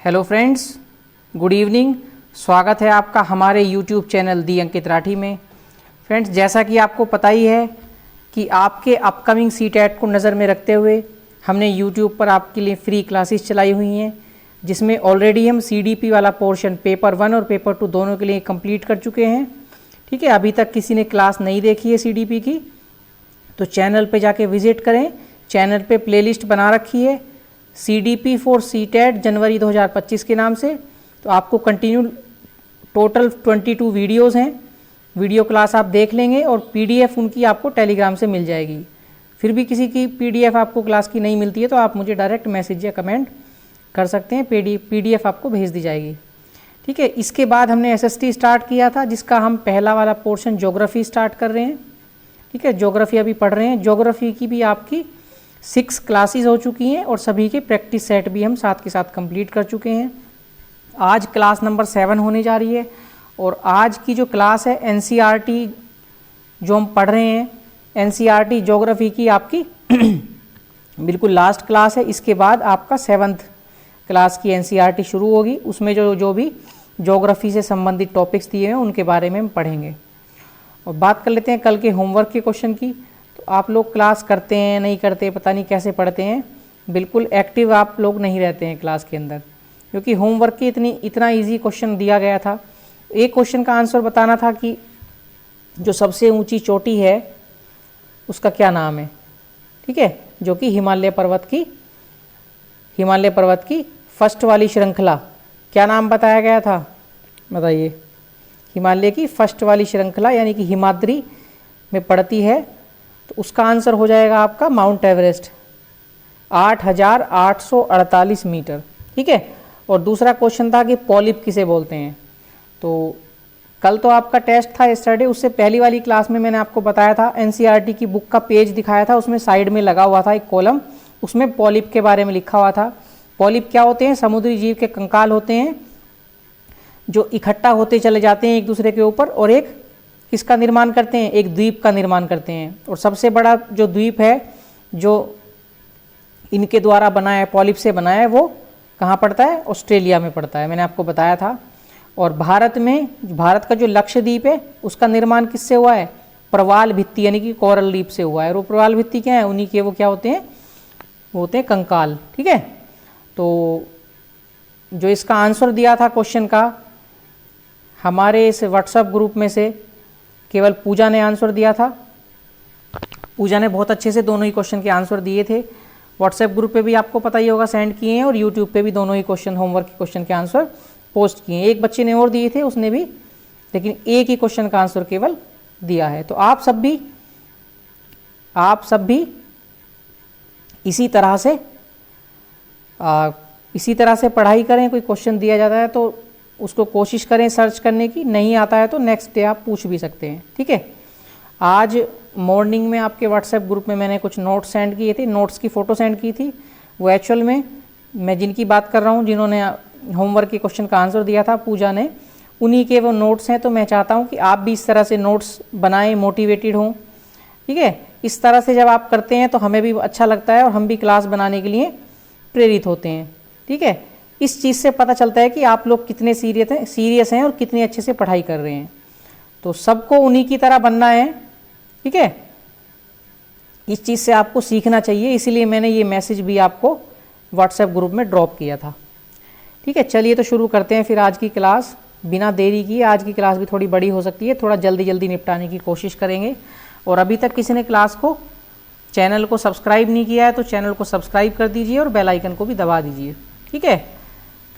Hello friends, good evening. स्वागत है आपका हमारे यूट्यूब चैनल दी अंकित राठी में। फ्रेंड्स, जैसा कि आपको पता ही है कि आपके अपकमिंग सीटेट को नज़र में रखते हुए हमने यूट्यूब पर आपके लिए फ्री क्लासेस चलाई हुई हैं, जिसमें ऑलरेडी हम सीडीपी वाला पोर्शन पेपर 1 और पेपर 2 दोनों के लिए कंप्लीट कर चुके हैं। ठीक है, अभी तक किसी ने क्लास नहीं देखी है सीडीपी की तो चैनल पे जाके विजिट करें। चैनल पे प्लेलिस्ट बना रखी है CDP फॉर सीटेट जनवरी 2025 के नाम से। तो आपको कंटिन्यू टोटल 22 वीडियोज़ हैं, वीडियो क्लास आप देख लेंगे और PDF उनकी आपको टेलीग्राम से मिल जाएगी। फिर भी किसी की PDF आपको क्लास की नहीं मिलती है तो आप मुझे डायरेक्ट मैसेज या कमेंट कर सकते हैं, PDF आपको भेज दी जाएगी। ठीक है, इसके बाद हमने SST स्टार्ट किया था, जिसका हम पहला वाला पोर्शन ज्योग्राफी स्टार्ट कर रहे हैं। ठीक है, ज्योग्राफी अभी पढ़ रहे हैं। ज्योग्राफी की भी आपकी 6 क्लासेस हो चुकी हैं और सभी के प्रैक्टिस सेट भी हम साथ के साथ कंप्लीट कर चुके हैं। आज क्लास नंबर 7 होने जा रही है और आज की जो क्लास है NCERT जो हम पढ़ रहे हैं, NCERT ज्योग्राफी की आपकी बिल्कुल लास्ट क्लास है। इसके बाद आपका 7th क्लास की NCERT शुरू होगी। उसमें जो भी ज्योग्राफी से संबंधित टॉपिक्स दिए हैं उनके बारे में हम पढ़ेंगे। और बात कर लेते हैं कल के होमवर्क के क्वेश्चन की। तो आप लोग क्लास करते हैं नहीं करते, पता नहीं कैसे पढ़ते हैं, बिल्कुल एक्टिव आप लोग नहीं रहते हैं क्लास के अंदर, क्योंकि होमवर्क की इतना इजी क्वेश्चन दिया गया था। एक क्वेश्चन का आंसर बताना था कि जो सबसे ऊंची चोटी है उसका क्या नाम है। ठीक है, जो कि हिमालय पर्वत की फर्स्ट वाली श्रृंखला, क्या नाम बताया गया था बताइए। हिमालय की फर्स्ट वाली श्रृंखला यानी कि हिमाद्री में पड़ती है, तो उसका आंसर हो जाएगा आपका माउंट एवरेस्ट, 8,848 मीटर। ठीक है, और दूसरा क्वेश्चन था कि पॉलिप किसे बोलते हैं। तो कल तो आपका टेस्ट था यस्टरडे, उससे पहली वाली क्लास में मैंने आपको बताया था, NCERT की बुक का पेज दिखाया था, उसमें साइड में लगा हुआ था एक कॉलम, उसमें पॉलिप के बारे में लिखा हुआ था। पॉलिप क्या होते हैं? समुद्री जीव के कंकाल होते हैं जो इकट्ठा होते चले जाते हैं एक दूसरे के ऊपर और एक किसका निर्माण करते हैं? एक द्वीप का निर्माण करते हैं। और सबसे बड़ा जो द्वीप है जो इनके द्वारा बना है, पॉलिप से बना है, वो कहाँ पड़ता है? ऑस्ट्रेलिया में पड़ता है, मैंने आपको बताया था। और भारत का जो लक्षद्वीप है उसका निर्माण किससे हुआ है? प्रवाल भित्ति यानी कि कोरल रीफ से हुआ है। और वो प्रवाल भित्ति क्या है? उन्हीं के वो क्या होते हैं? वो होते हैं कंकाल। ठीक है, तो जो इसका आंसर दिया था क्वेश्चन का हमारे इस व्हाट्सएप ग्रुप में से केवल पूजा ने आंसर दिया था। पूजा ने बहुत अच्छे से दोनों ही क्वेश्चन के आंसर दिए थे। व्हाट्सएप ग्रुप पे भी आपको पता ही होगा सेंड किए हैं और यूट्यूब पे भी दोनों ही क्वेश्चन होमवर्क के क्वेश्चन के आंसर पोस्ट किए हैं। एक बच्चे ने और दिए थे, उसने भी लेकिन एक ही क्वेश्चन का आंसर केवल दिया है। तो आप सब भी इसी तरह से पढ़ाई करें। कोई क्वेश्चन दिया जाता है तो उसको कोशिश करें सर्च करने की, नहीं आता है तो नेक्स्ट डे आप पूछ भी सकते हैं। ठीक है, आज मॉर्निंग में आपके व्हाट्सएप ग्रुप में मैंने कुछ नोट्स सेंड किए थे, नोट्स की फ़ोटो सेंड की थी। वो एक्चुअल में मैं जिनकी बात कर रहा हूँ, जिन्होंने होमवर्क के क्वेश्चन का आंसर दिया था, पूजा ने, उन्हीं के वो नोट्स हैं। तो मैं चाहता हूँ कि आप भी इस तरह से नोट्स बनाएं, मोटिवेटेड हों। ठीक है, इस तरह से जब आप करते हैं तो हमें भी अच्छा लगता है और हम भी क्लास बनाने के लिए प्रेरित होते हैं। ठीक है, इस चीज़ से पता चलता है कि आप लोग कितने सीरियस हैं और कितने अच्छे से पढ़ाई कर रहे हैं। तो सबको उन्हीं की तरह बनना है। ठीक है, इस चीज़ से आपको सीखना चाहिए, इसीलिए मैंने ये मैसेज भी आपको व्हाट्सएप ग्रुप में ड्रॉप किया था। ठीक है, चलिए तो शुरू करते हैं फिर आज की क्लास बिना देरी किए। आज की क्लास भी थोड़ी बड़ी हो सकती है, थोड़ा जल्दी निपटाने की कोशिश करेंगे। और अभी तक किसी ने चैनल को सब्सक्राइब नहीं किया है तो चैनल को सब्सक्राइब कर दीजिए और बेल आइकन को भी दबा दीजिए। ठीक है,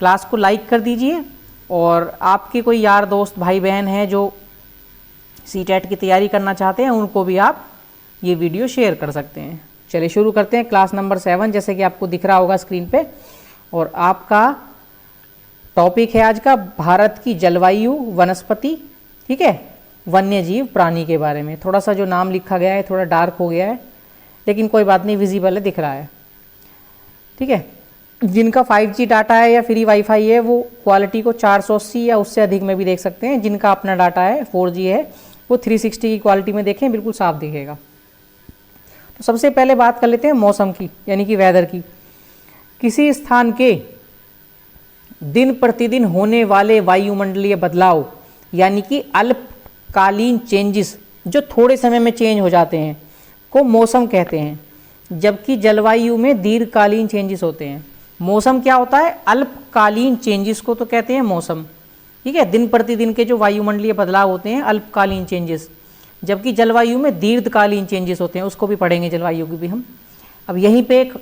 क्लास को लाइक कर दीजिए और आपके कोई यार दोस्त भाई बहन हैं जो सीटेट की तैयारी करना चाहते हैं, उनको भी आप ये वीडियो शेयर कर सकते हैं। चलिए शुरू करते हैं। क्लास नंबर 7 जैसे कि आपको दिख रहा होगा स्क्रीन पे, और आपका टॉपिक है आज का भारत की जलवायु, वनस्पति, ठीक है, वन्य जीव, प्राणी के बारे में। थोड़ा सा जो नाम लिखा गया है थोड़ा डार्क हो गया है, लेकिन कोई बात नहीं, विजिबल है, दिख रहा है। ठीक है, जिनका 5G डाटा है या फ्री वाईफाई है वो क्वालिटी को 480 या उससे अधिक में भी देख सकते हैं। जिनका अपना डाटा है 4G है वो 360 की क्वालिटी में देखें, बिल्कुल साफ दिखेगा। तो सबसे पहले बात कर लेते हैं मौसम की, यानी कि वेदर की। किसी स्थान के दिन प्रतिदिन होने वाले वायुमंडलीय बदलाव यानी कि अल्पकालीन चेंजेस जो थोड़े समय में चेंज हो जाते हैं को मौसम कहते हैं, जबकि जलवायु में दीर्घकालीन चेंजेस होते हैं। मौसम क्या होता है? अल्पकालीन चेंजेस को तो कहते हैं मौसम, ठीक है। दिन प्रतिदिन के जो वायुमंडलीय बदलाव होते हैं अल्पकालीन चेंजेस, जबकि जलवायु में दीर्घकालीन चेंजेस होते हैं, उसको भी पढ़ेंगे जलवायु की भी हम। अब यहीं पे एक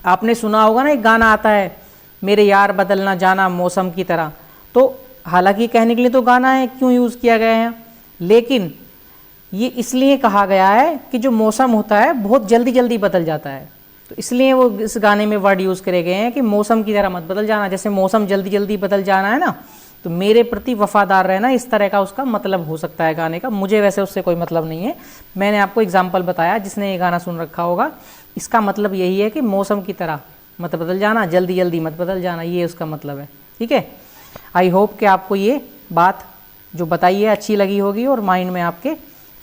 आपने सुना होगा ना, एक गाना आता है, मेरे यार बदलना जाना मौसम की तरह। तो हालांकि कहने के लिए तो गाना है, क्यों यूज़ किया गया है, लेकिन ये इसलिए कहा गया है कि जो मौसम होता है बहुत जल्दी जल्दी बदल जाता है, तो इसलिए वो इस गाने में वर्ड यूज़ करे गए हैं कि मौसम की तरह मत बदल जाना। जैसे मौसम जल्दी जल्दी बदल जाना है ना, तो मेरे प्रति वफादार रहना, इस तरह का उसका मतलब हो सकता है गाने का। मुझे वैसे उससे कोई मतलब नहीं है, मैंने आपको एग्जाम्पल बताया, जिसने ये गाना सुन रखा होगा इसका मतलब यही है कि मौसम की तरह मत बदल जाना, जल्दी जल्दी मत बदल जाना, ये उसका मतलब है, ठीक है। आई होप कि आपको ये बात जो बताई है अच्छी लगी होगी और माइंड में आपके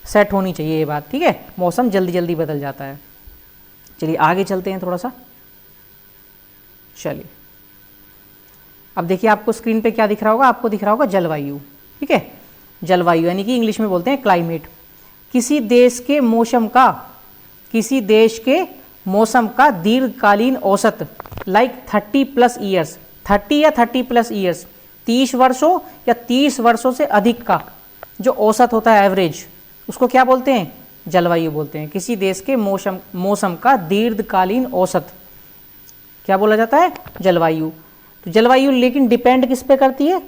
सेट होनी चाहिए ये बात, ठीक है। मौसम जल्दी जल्दी बदल जाता है। चलिए आगे चलते हैं थोड़ा सा। चलिए अब देखिए आपको स्क्रीन पे क्या दिख रहा होगा, आपको दिख रहा होगा जलवायु, ठीक है। जलवायु यानी कि इंग्लिश में बोलते हैं क्लाइमेट। किसी देश के मौसम का दीर्घकालीन औसत लाइक 30+ ईयर्स, 30 या 30+ ईयर्स, 30 वर्षों या 30 वर्षों से अधिक का जो औसत होता है, एवरेज, उसको क्या बोलते हैं? जलवायु बोलते हैं। किसी देश के मौसम का दीर्घकालीन औसत क्या बोला जाता है? जलवायु। तो जलवायु लेकिन डिपेंड किस पे करती है?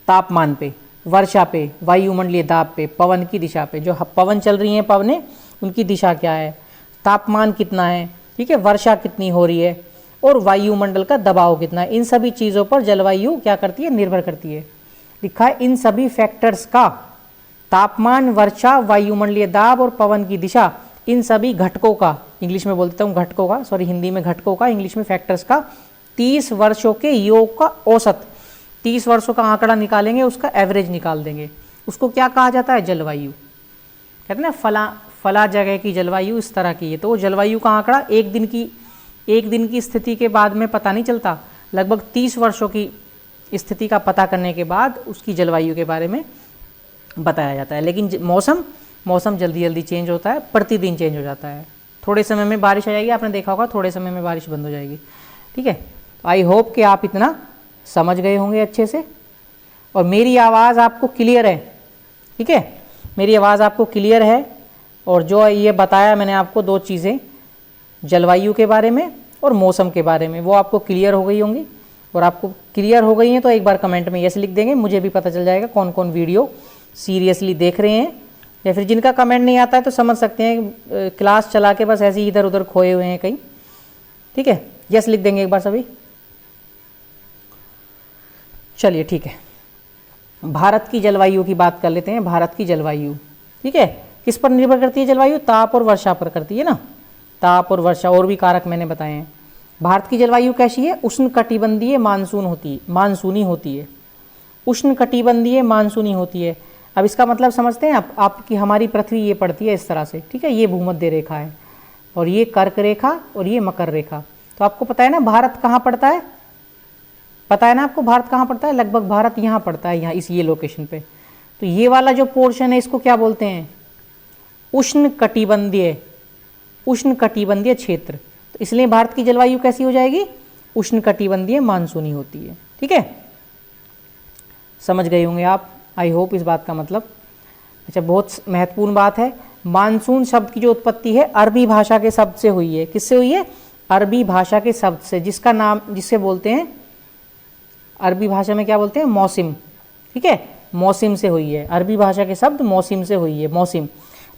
तापमान पे, वर्षा पे, वायुमंडलीय दाब पे, पवन की दिशा पे। जो पवन चल रही हैं पवनें, उनकी दिशा क्या है, तापमान कितना है, ठीक है, वर्षा कितनी हो रही है, और वायुमंडल का दबाव कितना है, इन सभी चीज़ों पर जलवायु क्या करती है? निर्भर करती है। लिखा है इन सभी फैक्टर्स का, तापमान, वर्षा, वायुमंडलीय दाब और पवन की दिशा, इन सभी घटकों का, इंग्लिश में बोलता हूँ घटकों का, सॉरी हिंदी में घटकों का, इंग्लिश में फैक्टर्स का 30 वर्षों के योग का औसत, 30 वर्षों का आंकड़ा निकालेंगे, उसका एवरेज निकाल देंगे, उसको क्या कहा जाता है? जलवायु। कहते हैं ना फला जगह की जलवायु इस तरह की है, तो वो जलवायु का आंकड़ा एक दिन की स्थिति के बाद में पता नहीं चलता, लगभग 30 वर्षों की स्थिति का पता करने के बाद उसकी जलवायु के बारे में बताया जाता है। लेकिन मौसम जल्दी जल्दी चेंज होता है, प्रतिदिन चेंज हो जाता है। थोड़े समय में बारिश आ जाएगी, आपने देखा होगा, थोड़े समय में बारिश बंद हो जाएगी, ठीक है। तो आई होप कि आप इतना समझ गए होंगे अच्छे से, और मेरी आवाज़ आपको क्लियर है, ठीक है, मेरी आवाज़ आपको क्लियर है। और जो ये बताया मैंने आपको 2 चीज़ें, जलवायु के बारे में और मौसम के बारे में, वो आपको क्लियर हो गई होंगी। और आपको क्लियर हो गई हैं तो एक बार कमेंट में यस लिख देंगे, मुझे भी पता चल जाएगा कौन कौन वीडियो सीरियसली देख रहे हैं, या फिर जिनका कमेंट नहीं आता है तो समझ सकते हैं क्लास चला के बस ऐसे ही इधर उधर खोए हुए हैं कहीं, ठीक है। यस लिख देंगे एक बार सभी। चलिए ठीक है, भारत की जलवायु की बात कर लेते हैं। भारत की जलवायु, ठीक है, किस पर निर्भर करती है जलवायु? ताप और वर्षा पर करती है ना, ताप और वर्षा, और भी कारक मैंने बताए हैं। भारत की जलवायु कैसी है? उष्णकटिबंधीय मानसूनी होती है, उष्णकटिबंधीय मानसूनी होती है। अब इसका मतलब समझते हैं आप, आपकी हमारी पृथ्वी ये पड़ती है इस तरह से, ठीक है, ये भूमध्य रेखा है, और ये कर्क रेखा, और ये मकर रेखा। तो आपको पता है ना भारत कहाँ पड़ता है? पता है ना आपको भारत कहाँ पड़ता है? लगभग भारत यहाँ पड़ता है, यहाँ इस ये लोकेशन पे। तो ये वाला जो पोर्शन है इसको क्या बोलते हैं? उष्णकटिबंधीय क्षेत्र। तो इसलिए भारत की जलवायु कैसी हो जाएगी? उष्णकटिबंधीय मानसूनी होती है, ठीक है। समझ गए होंगे आप, आई होप इस बात का मतलब। अच्छा, बहुत महत्वपूर्ण बात है, मानसून शब्द की जो उत्पत्ति है अरबी भाषा के शब्द से हुई है। किससे हुई है? अरबी भाषा के शब्द से, जिससे बोलते हैं अरबी भाषा में क्या बोलते हैं? मौसम, ठीक है, मौसम से हुई है। अरबी भाषा के शब्द मौसम से हुई है, मौसम।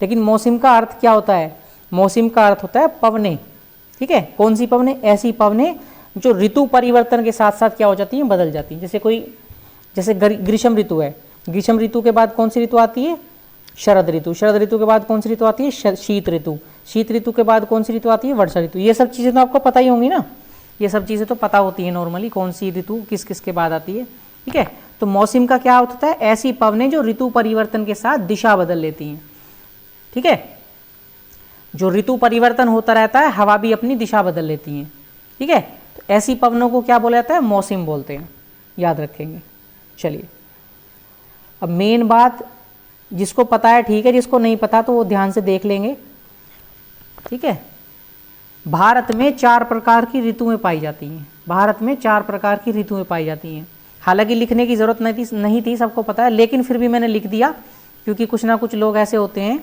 लेकिन मौसम का अर्थ क्या होता है? मौसम का अर्थ होता है पवने, ठीक है। कौन सी पवने? ऐसी पवने जो ऋतु परिवर्तन के साथ साथ क्या हो जाती हैं? बदल जाती हैं। जैसे ग्रीष्म ऋतु है, ग्रीष्म ऋतु के बाद कौन सी ऋतु आती है? शरद ऋतु। शरद ऋतु के बाद कौन सी ऋतु आती है? शीत ऋतु। शीत ऋतु के बाद कौन सी ऋतु आती है? वर्षा ऋतु। ये सब चीज़ें तो आपको पता ही होंगी ना, ये सब चीज़ें तो पता होती है नॉर्मली, कौन सी ऋतु किस किस के बाद आती है, ठीक है। तो मौसम का क्या होता है? ऐसी पवनें जो ऋतु परिवर्तन के साथ दिशा बदल लेती हैं, ठीक है। जो ऋतु परिवर्तन होता रहता है, हवा भी अपनी दिशा बदल लेती हैं, ठीक है। तो ऐसी पवनों को क्या बोला जाता है? मौसम बोलते हैं, याद रखेंगे। चलिए, अब मेन बात, जिसको पता है ठीक है, जिसको नहीं पता तो वो ध्यान से देख लेंगे, ठीक है। भारत में 4 प्रकार की ऋतुएं पाई जाती हैं। भारत में 4 प्रकार की ऋतुएं पाई जाती हैं। हालांकि लिखने की ज़रूरत नहीं थी, सबको पता है, लेकिन फिर भी मैंने लिख दिया, क्योंकि कुछ ना कुछ लोग ऐसे होते हैं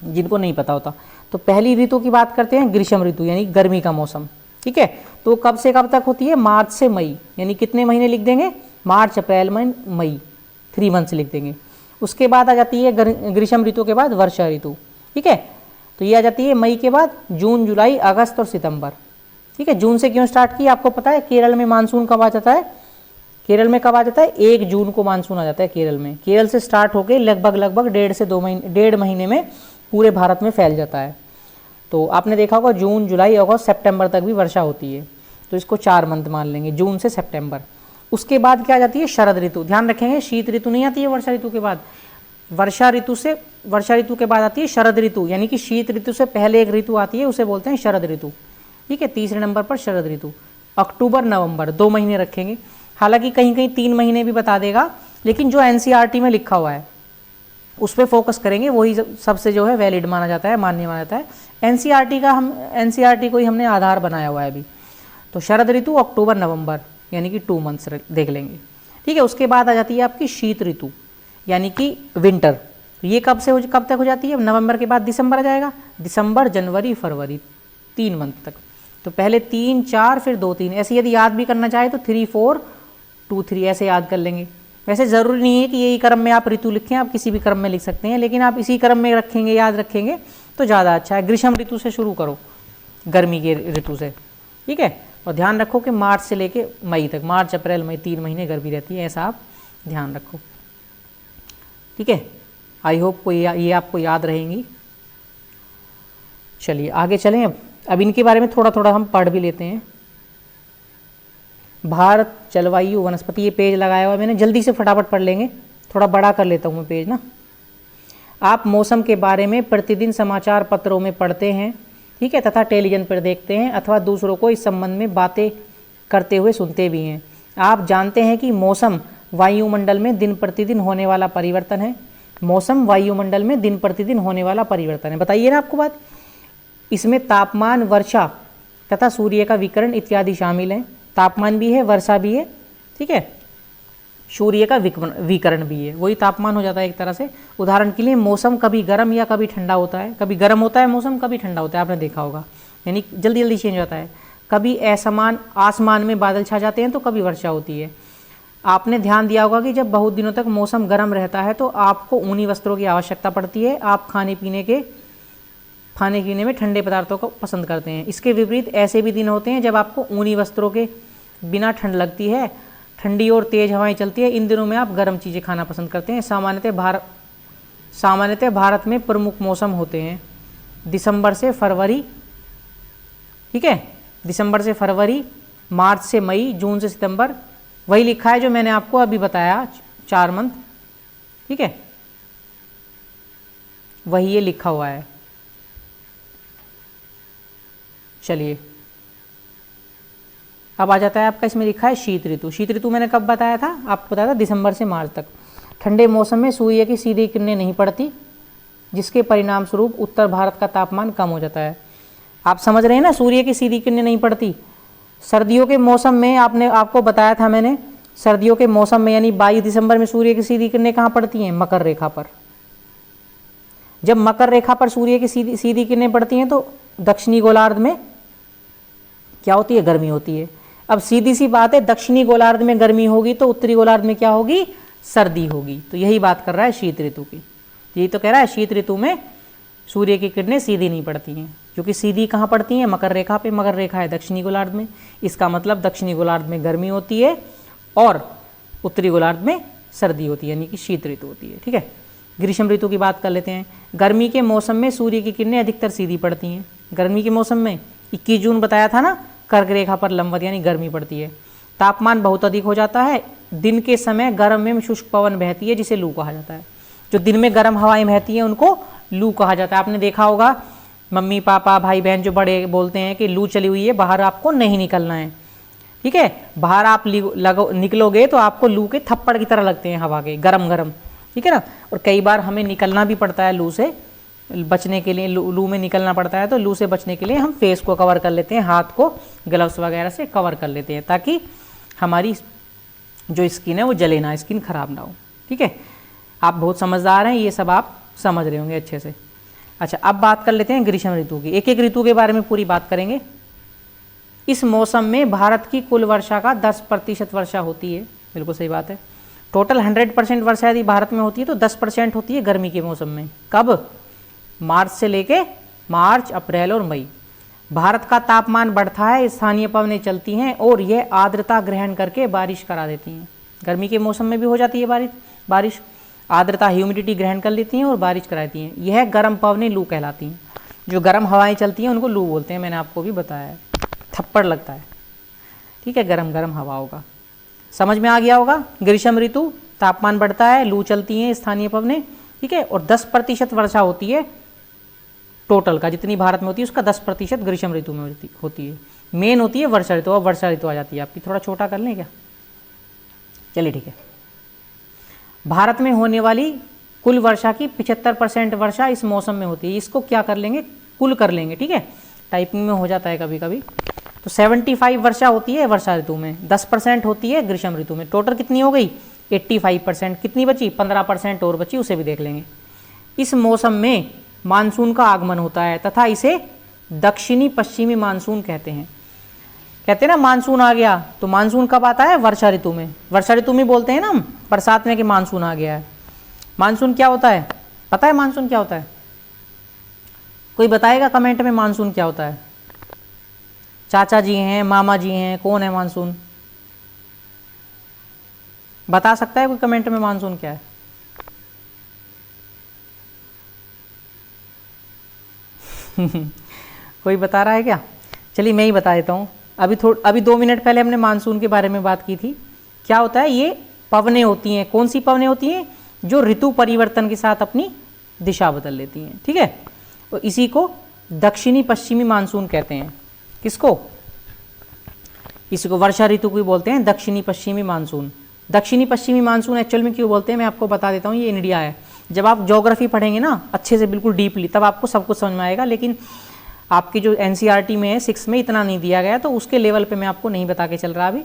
जिनको नहीं पता होता। तो पहली ऋतु की बात करते हैं, ग्रीष्म ऋतु, यानी गर्मी का मौसम, ठीक है। तो कब से कब तक होती है? मार्च से मई, यानी कितने महीने लिख देंगे? मार्च, अप्रैल, मई, 3 मंथ्स लिख देंगे। उसके बाद आ जाती है ग्रीष्म ऋतु के बाद वर्षा ऋतु, ठीक है। तो ये आ जाती है मई के बाद जून, जुलाई, अगस्त और सितंबर, ठीक है। जून से क्यों स्टार्ट की आपको पता है? केरल में मानसून कब आ जाता है? केरल में कब आ जाता है? 1 जून को मानसून आ जाता है केरल में। केरल से स्टार्ट होकर लगभग 1.5 महीने में पूरे भारत में फैल जाता है। तो आपने देखा होगा जून, जुलाई, अगस्त, सितंबर तक भी वर्षा होती है। तो इसको 4 मंथ मान लेंगे, जून से सितंबर। उसके बाद क्या आ जाती है? शरद ऋतु। ध्यान रखेंगे, शीत ऋतु नहीं आती है वर्षा ऋतु के बाद। वर्षा ऋतु के बाद आती है शरद ऋतु, यानी कि शीत ऋतु से पहले एक ऋतु आती है, उसे बोलते हैं शरद ऋतु, ठीक है। तीसरे नंबर पर शरद ऋतु। अक्टूबर, नवंबर 2 महीने रखेंगे। हालांकि कहीं कहीं 3 महीने भी बता देगा, लेकिन जो एनसीईआरटी में लिखा हुआ है उस पर फोकस करेंगे, वही सबसे जो है वैलिड माना जाता है, मान्य माना जाता है। एनसीईआरटी को ही हमने आधार बनाया हुआ है अभी। तो शरद ऋतु अक्टूबर, नवंबर, यानी कि 2 मंथ्स देख लेंगे, ठीक है। उसके बाद आ जाती है आपकी शीत ऋतु, यानी कि विंटर। तो ये कब तक हो जाती है? नवंबर के बाद दिसंबर आ जाएगा। दिसंबर, जनवरी, फरवरी, 3 मंथ तक। तो पहले 3, 4, फिर 2, 3, ऐसे यदि याद भी करना चाहे तो 3, 4, 2, 3 ऐसे याद कर लेंगे। वैसे ज़रूरी नहीं है कि यही क्रम में आप ऋतु लिखें, आप किसी भी क्रम में लिख सकते हैं, लेकिन आप इसी क्रम में रखेंगे, याद रखेंगे तो ज़्यादा अच्छा है। ग्रीष्म ऋतु से शुरू करो, गर्मी के ऋतु से, ठीक है। और ध्यान रखो कि मार्च से लेके मई तक, मार्च, अप्रैल, मई 3 महीने गर्मी रहती है, ऐसा आप ध्यान रखो, ठीक है। आई होप ये आपको याद रहेंगी। चलिए आगे चलें। अब इनके बारे में थोड़ा थोड़ा हम पढ़ भी लेते हैं। भारत, जलवायु, वनस्पति, ये पेज लगाया हुआ है मैंने, जल्दी से फटाफट पढ़ लेंगे। थोड़ा बड़ा कर लेता हूँ मैं पेज ना। आप मौसम के बारे में प्रतिदिन समाचार पत्रों में पढ़ते हैं, ठीक है, तथा टेलीविजन पर देखते हैं अथवा दूसरों को इस संबंध में बातें करते हुए सुनते भी हैं। आप जानते हैं कि मौसम वायुमंडल में दिन प्रतिदिन होने वाला परिवर्तन है। मौसम वायुमंडल में दिन प्रतिदिन होने वाला परिवर्तन है। बताइए ना आपको बात। इसमें तापमान, वर्षा तथा सूर्य का विकिरण इत्यादि शामिल हैं। तापमान भी है, वर्षा भी है, ठीक है, सूर्य का विकिरण भी है, वही तापमान हो जाता है एक तरह से। उदाहरण के लिए मौसम कभी गर्म या कभी ठंडा होता है। कभी गर्म होता है मौसम, कभी ठंडा होता है, आपने देखा होगा, यानी जल्दी जल्दी चेंज होता है। कभी असमान आसमान में बादल छा जाते हैं तो कभी वर्षा होती है। आपने ध्यान दिया होगा कि जब बहुत दिनों तक मौसम गर्म रहता है तो आपको ऊनी वस्त्रों की आवश्यकता पड़ती है। आप खाने पीने में ठंडे पदार्थों को पसंद करते हैं। इसके विपरीत ऐसे भी दिन होते हैं जब आपको ऊनी वस्त्रों के बिना ठंड लगती है, ठंडी और तेज हवाएं चलती है। इन दिनों में आप गर्म चीज़ें खाना पसंद करते हैं। सामान्यतः भारत में प्रमुख मौसम होते हैं दिसंबर से फरवरी, ठीक है, दिसंबर से फरवरी, मार्च से मई, जून से सितंबर। वही लिखा है जो मैंने आपको अभी बताया, 4 मंथ, ठीक है, वही ये लिखा हुआ है। चलिए अब आ जाता है आपका, इसमें लिखा है शीत ऋतु। शीत ऋतु मैंने कब बताया था? आपको बताया था दिसंबर से मार्च तक। ठंडे मौसम में सूर्य की सीधी किरणें नहीं पड़ती, जिसके परिणाम स्वरूप उत्तर भारत का तापमान कम हो जाता है। आप समझ रहे हैं ना, सूर्य की सीधी किरणें नहीं पड़ती। सर्दियों के मौसम में आपको बताया था मैंने, सर्दियों के मौसम में यानी 22 दिसंबर में सूर्य की सीधी किरणें कहाँ पड़ती हैं? मकर रेखा पर। जब मकर रेखा पर सूर्य की सीधी किरणें पड़ती हैं तो दक्षिणी गोलार्ध में क्या होती है? गर्मी होती है। अब सीधी सी बात है, दक्षिणी गोलार्ध में गर्मी होगी तो उत्तरी गोलार्ध में क्या होगी? सर्दी होगी। तो यही बात कर रहा है शीत ऋतु की। यही तो कह रहा है, शीत ऋतु में सूर्य की किरणें सीधी नहीं पड़ती हैं, क्योंकि सीधी कहाँ पड़ती हैं? मकर रेखा पे। मकर रेखा है दक्षिणी गोलार्ध में। इसका मतलब दक्षिणी गोलार्ध में गर्मी होती है और उत्तरी गोलार्ध में सर्दी होती है, यानी कि शीत ऋतु होती है, ठीक है। ग्रीष्म ऋतु की बात कर लेते हैं। गर्मी के मौसम में सूर्य की किरणें अधिकतर सीधी पड़ती हैं। गर्मी के मौसम में 21 जून बताया था ना, कर्क रेखा पर लंबवत यानी गर्मी पड़ती है। तापमान बहुत अधिक हो जाता है। दिन के समय गर्म में शुष्क पवन बहती है, जिसे लू कहा जाता है। जो दिन में गर्म हवाएं बहती हैं उनको लू कहा जाता है। आपने देखा होगा मम्मी पापा भाई बहन जो बड़े बोलते हैं कि लू चली हुई है, बाहर आपको नहीं निकलना है, ठीक है। बाहर आप निकलोगे तो आपको लू के थप्पड़ की तरह लगते हैं हवा के, गरम गरम, ठीक है ना। और कई बार हमें निकलना भी पड़ता है लू से बचने के लिए, लू में निकलना पड़ता है, तो लू से बचने के लिए हम फेस को कवर कर लेते हैं, हाथ को ग्लव्स वगैरह से कवर कर लेते हैं, ताकि हमारी जो स्किन है वो जले ना, स्किन खराब ना हो, ठीक है। आप बहुत समझदार हैं, ये सब आप समझ रहे होंगे अच्छे से। अच्छा, अब बात कर लेते हैं ग्रीष्म ऋतु की। एक एक ऋतु के बारे में पूरी बात करेंगे। इस मौसम में भारत की कुल वर्षा का 10% वर्षा होती है, बिल्कुल सही बात है। टोटल 100% वर्षा यदि भारत में होती है तो 10% होती है गर्मी के मौसम में। कब? मार्च से लेके मार्च, अप्रैल और मई। भारत का तापमान बढ़ता है, स्थानीय पवनें चलती हैं और यह आर्द्रता ग्रहण करके बारिश करा देती हैं। गर्मी के मौसम में भी हो जाती है बारिश, आर्द्रता ह्यूमिडिटी ग्रहण कर लेती हैं और बारिश कराती हैं। यह गर्म पवनें लू कहलाती हैं। जो गर्म हवाएं चलती हैं उनको लू बोलते हैं, मैंने आपको भी बताया है, थप्पड़ लगता है, ठीक है, गरम गरम हवाओं का। समझ में आ गया होगा। ग्रीष्म ऋतु, तापमान बढ़ता है, लू चलती हैं, स्थानीय पवनें, ठीक है, और 10% वर्षा होती है टोटल का, जितनी भारत में होती है उसका 10% ग्रीष्म ऋतु में होती है। मेन होती है वर्षा ऋतु। अब वर्षा ऋतु आ जाती है आपकी। थोड़ा छोटा कर लें क्या? चलिए ठीक है। भारत में होने वाली कुल वर्षा की 75% वर्षा इस मौसम में होती है। इसको क्या कर लेंगे? कुल कर लेंगे, ठीक है, टाइपिंग में हो जाता है कभी कभी। तो 75 वर्षा होती है वर्षा ऋतु में, 10% होती है ग्रीष्म ऋतु में। टोटल कितनी हो गई? 85%। कितनी बची? 15% और बची, उसे भी देख लेंगे। इस मौसम में मानसून का आगमन होता है तथा इसे दक्षिणी पश्चिमी मानसून कहते हैं। कहते हैं ना मानसून आ गया, तो मानसून कब आता है? वर्षा ऋतु में। वर्षा ऋतु में बोलते हैं ना हम बरसात में कि मानसून आ गया है। मानसून क्या होता है? पता है मानसून क्या होता है? कोई बताएगा कमेंट में मानसून क्या होता है? चाचा जी हैं, मामा जी हैं, कौन है मानसून? बता सकता है कोई कमेंट में मानसून क्या है? कोई बता रहा है क्या? चलिए मैं ही बता देता हूँ। अभी 2 मिनट पहले हमने मानसून के बारे में बात की थी। क्या होता है? ये पवनें होती हैं। कौन सी पवनें होती हैं? जो ऋतु परिवर्तन के साथ अपनी दिशा बदल लेती हैं, ठीक है। तो इसी को दक्षिणी पश्चिमी मानसून कहते हैं। किसको? इसको वर्षा ऋतु को बोलते हैं दक्षिणी पश्चिमी मानसून। दक्षिणी पश्चिमी मानसून एक्चुअल में क्यों बोलते हैं मैं आपको बता देता हूँ। ये इंडिया है। जब आप ज्योग्राफी पढ़ेंगे ना अच्छे से, बिल्कुल डीपली, तब आपको सब कुछ समझ में आएगा। लेकिन आपकी जो एनसीईआरटी में है 6 में इतना नहीं दिया गया, तो उसके लेवल पे मैं आपको नहीं बता के चल रहा अभी।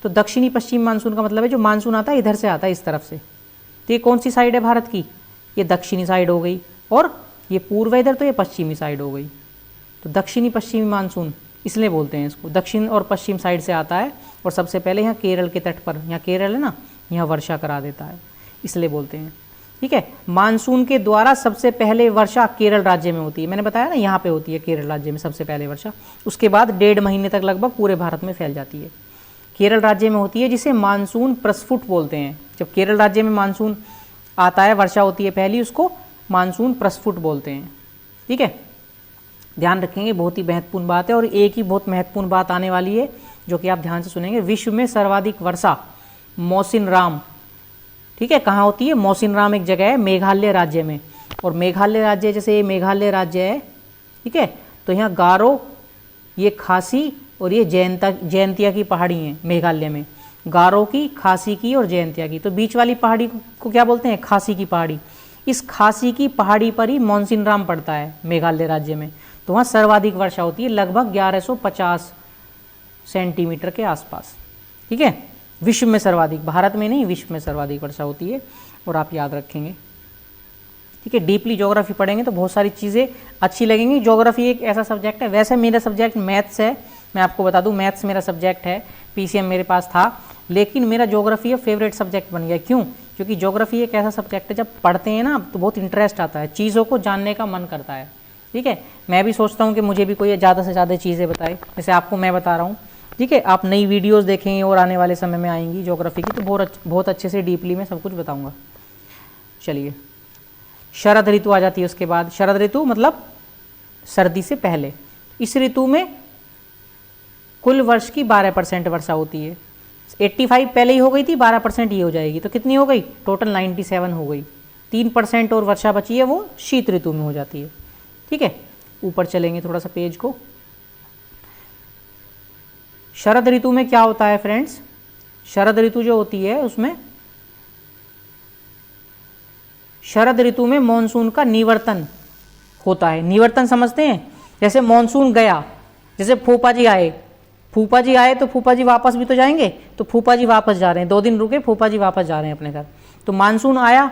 तो दक्षिणी पश्चिमी मानसून का मतलब है जो मानसून आता है इधर से आता है, इस तरफ से। तो ये कौन सी साइड है भारत की? ये दक्षिणी साइड हो गई, और ये पूर्व इधर, तो ये पश्चिमी साइड हो गई। तो दक्षिणी पश्चिमी मानसून इसलिए बोलते हैं इसको। दक्षिण और पश्चिम साइड से आता है और सबसे पहले यहाँ केरल के तट पर, यहाँ केरल है ना, यहाँ वर्षा करा देता है, इसलिए बोलते हैं, ठीक है। मानसून के द्वारा सबसे पहले वर्षा केरल राज्य में होती है। मैंने बताया ना यहाँ पे होती है केरल राज्य में सबसे पहले वर्षा। उसके बाद 1.5 महीने तक लगभग पूरे भारत में फैल जाती है। केरल राज्य में होती है, जिसे मानसून प्रस्फुट बोलते हैं। जब केरल राज्य में मानसून आता है, वर्षा होती है पहली, उसको मानसून प्रस्फुट बोलते हैं, ठीक है। ध्यान रखेंगे, बहुत ही महत्वपूर्ण बात है। और एक ही बहुत महत्वपूर्ण बात आने वाली है जो कि आप ध्यान से सुनेंगे। विश्व में सर्वाधिक वर्षा मौसिनराम, ठीक है, कहाँ होती है? मौसिनराम एक जगह है मेघालय राज्य में। और मेघालय राज्य, जैसे ये मेघालय राज्य है, ठीक है, तो यहाँ गारो, ये खासी और ये जयंतिया की पहाड़ी हैं मेघालय में। गारो की, खासी की और जयंतिया की। तो बीच वाली पहाड़ी को क्या बोलते हैं? खासी की पहाड़ी। इस खासी की पहाड़ी पर ही मौसिनराम पड़ता है मेघालय राज्य में। तो वहाँ सर्वाधिक वर्षा होती है, लगभग 1150 सेंटीमीटर के आसपास, ठीक है। विश्व में सर्वाधिक, भारत में नहीं, विश्व में सर्वाधिक वर्षा होती है। और आप याद रखेंगे, ठीक है। डीपली ज्योग्राफी पढ़ेंगे तो बहुत सारी चीज़ें अच्छी लगेंगी। ज्योग्राफी एक ऐसा सब्जेक्ट है, वैसे मेरा सब्जेक्ट मैथ्स है, मैं आपको बता दूं, मैथ्स मेरा सब्जेक्ट है, पीसीएम मेरे पास था, लेकिन मेरा ज्योग्राफी अब फेवरेट सब्जेक्ट बन गया। क्यों? क्योंकि ज्योग्राफी एक ऐसा सब्जेक्ट है, जब पढ़ते हैं ना तो बहुत इंटरेस्ट आता है, चीज़ों को जानने का मन करता है, ठीक है। मैं भी सोचता हूँ कि मुझे भी कोई ज़्यादा से ज़्यादा चीज़ें बताए, जैसे आपको मैं बता रहा हूँ, ठीक है। आप नई वीडियोस देखेंगे और आने वाले समय में आएंगी ज्योग्राफी की, तो बहुत अच्छे से डीपली में सब कुछ बताऊँगा। चलिए, शरद ऋतु आ जाती है उसके बाद। शरद ऋतु मतलब सर्दी से पहले। इस ऋतु में कुल वर्ष की 12% वर्षा होती है। 85 पहले ही हो गई थी, 12% ये हो जाएगी, तो कितनी हो गई? टोटल 97 हो गई। 3% और वर्षा बची है, वो शीत ऋतु में हो जाती है, ठीक है। ऊपर चलेंगे थोड़ा सा पेज को। शरद ऋतु में क्या होता है फ्रेंड्स, शरद ऋतु जो होती है उसमें, शरद ऋतु में मॉनसून का निवर्तन होता है। निवर्तन समझते हैं, जैसे मॉनसून गया, जैसे फूफा जी आए, फूफा जी आए तो फूफा जी वापस भी तो जाएंगे, तो फूफा जी वापस जा रहे हैं, 2 दिन रुके, फूफा जी वापस जा रहे हैं अपने घर, तो मानसून आया।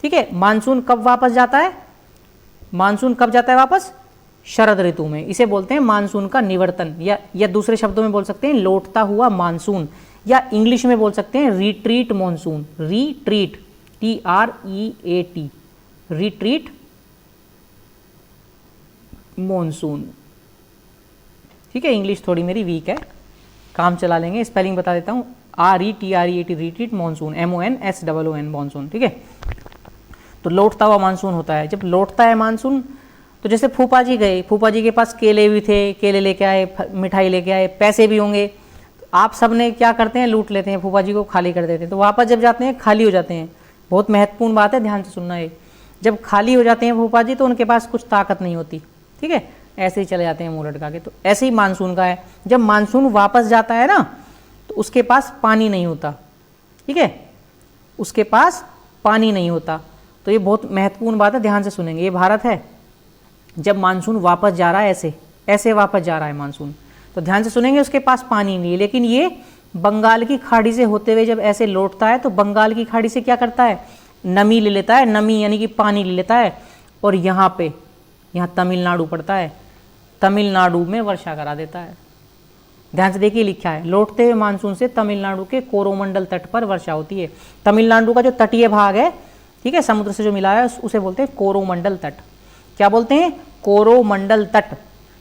ठीक है, मानसून कब वापस जाता है, मानसून कब जाता है वापस, शरद ऋतु में। इसे बोलते हैं मानसून का निवर्तन, या दूसरे शब्दों में बोल सकते हैं लौटता हुआ मानसून, या इंग्लिश में बोल सकते हैं retreat monsoon. Retreat, TREAT, retreat monsoon. ठीक है, इंग्लिश थोड़ी मेरी वीक है, काम चला लेंगे। स्पेलिंग बता देता हूँ, RETREAT, retreat monsoon, MONSOON, monsoon. ठीक है, तो लौटता हुआ मानसून होता है। जब लौटता है मानसून, तो जैसे फूफा जी गए, फूफा जी के पास केले भी थे, केले लेके आए, मिठाई लेके आए, पैसे भी होंगे, तो आप सब ने क्या करते हैं, लूट लेते हैं, फूफा जी को खाली कर देते हैं, तो वापस जब जाते हैं खाली हो जाते हैं। बहुत महत्वपूर्ण बात है, ध्यान से सुनना है। जब खाली हो जाते हैं फूफा जी, तो उनके पास कुछ ताकत नहीं होती। ठीक है, ऐसे ही चले जाते हैं मुंह लटका के। तो ऐसे ही मानसून का है, जब मानसून वापस जाता है ना, तो उसके पास पानी नहीं होता। ठीक है, उसके पास पानी नहीं होता। तो ये बहुत महत्वपूर्ण बात है, ध्यान से सुनेंगे। ये भारत है, जब मानसून वापस जा रहा है, ऐसे ऐसे वापस जा रहा है मानसून, तो ध्यान से सुनेंगे, उसके पास पानी नहीं है। लेकिन ये बंगाल की खाड़ी से होते हुए जब ऐसे लौटता है, तो बंगाल की खाड़ी से क्या करता है, नमी ले लेता है, नमी यानी कि पानी ले लेता है, और यहाँ पे, यहाँ तमिलनाडु पड़ता है, तमिलनाडु में वर्षा करा देता है। ध्यान से देखिए, लिखा है लौटते हुए मानसून से तमिलनाडु के कोरोमंडल तट पर वर्षा होती है। तमिलनाडु का जो तटीय भाग है, ठीक है, समुद्र से जो मिला है, उसे बोलते हैं कोरोमंडल तट। क्या बोलते हैं, कोरोमंडल तट।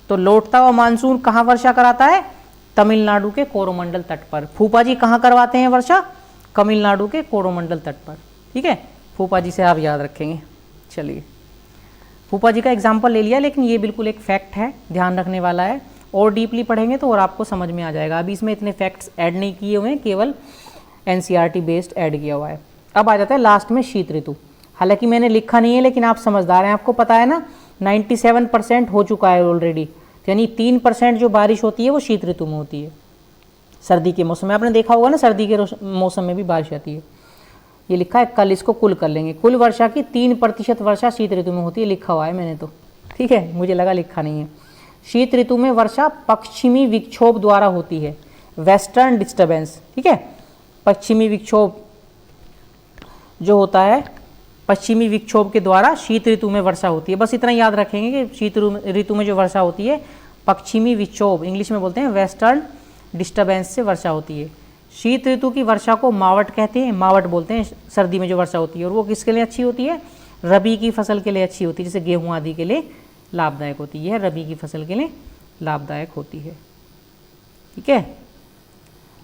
तो लौटता हुआ मानसून कहाँ वर्षा कराता है, तमिलनाडु के कोरोमंडल तट पर। फूफा जी कहाँ करवाते हैं वर्षा, तमिलनाडु के कोरोमंडल तट पर। ठीक है, फूफा जी से आप याद रखेंगे। चलिए, फूफा जी का एग्जाम्पल ले लिया, लेकिन ये बिल्कुल एक फैक्ट है, ध्यान रखने वाला है। और डीपली पढ़ेंगे तो और आपको समझ में आ जाएगा। अभी इसमें इतने फैक्ट्स ऐड नहीं किए हुए हैं, केवल NCERT बेस्ड ऐड किया हुआ है। अब आ जाता है लास्ट में शीत ऋतु। हालांकि मैंने लिखा नहीं है, लेकिन आप समझदार हैं, आपको पता है ना 97% हो चुका है ऑलरेडी। यानी 3% जो बारिश होती है वो शीत ऋतु में होती है, सर्दी के मौसम में। आपने देखा होगा ना, सर्दी के मौसम में भी बारिश आती है। ये लिखा है, कल इसको कुल कर लेंगे। कुल वर्षा की 3% वर्षा शीत ऋतु में होती है, लिखा हुआ है मैंने तो। ठीक है, मुझे लगा लिखा नहीं है। शीत ऋतु में वर्षा पश्चिमी विक्षोभ द्वारा होती है, वेस्टर्न डिस्टर्बेंस। ठीक है, पश्चिमी विक्षोभ जो होता है, पश्चिमी विक्षोभ के द्वारा शीत ऋतु में वर्षा होती है। बस इतना याद रखेंगे कि शीत ऋतु में जो वर्षा होती है, पश्चिमी विक्षोभ, इंग्लिश में बोलते हैं वेस्टर्न डिस्टर्बेंस से वर्षा होती है। शीत ऋतु की वर्षा को मावट कहते हैं, मावट बोलते हैं सर्दी में जो वर्षा होती है। और वो किसके लिए अच्छी होती है, रबी की फसल के लिए अच्छी होती है, जैसे गेहूँ आदि के लिए लाभदायक होती है, रबी की फसल के लिए लाभदायक होती है। ठीक है,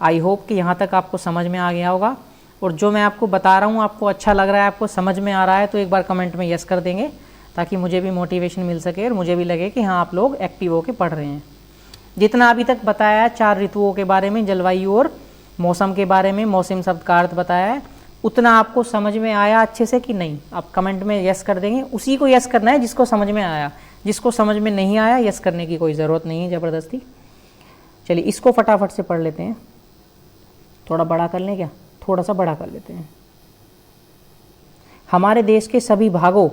आई होप कि यहाँ तक आपको समझ में आ गया होगा। और जो मैं आपको बता रहा हूँ आपको अच्छा लग रहा है, आपको समझ में आ रहा है, तो एक बार कमेंट में यस कर देंगे, ताकि मुझे भी मोटिवेशन मिल सके और मुझे भी लगे कि हाँ आप लोग एक्टिव होकर पढ़ रहे हैं। जितना अभी तक बताया है 4 ऋतुओं के बारे में, जलवायु और मौसम के बारे में, मौसम शब्द का अर्थ बताया है, उतना आपको समझ में आया अच्छे से कि नहीं, आप कमेंट में यस कर देंगे। उसी को यस करना है जिसको समझ में आया, जिसको समझ में नहीं आया यस करने की कोई ज़रूरत नहीं है ज़बरदस्ती। चलिए इसको फटाफट से पढ़ लेते हैं। थोड़ा बड़ा कर लें क्या, थोड़ा सा बड़ा कर लेते हैं। हमारे देश के सभी भागों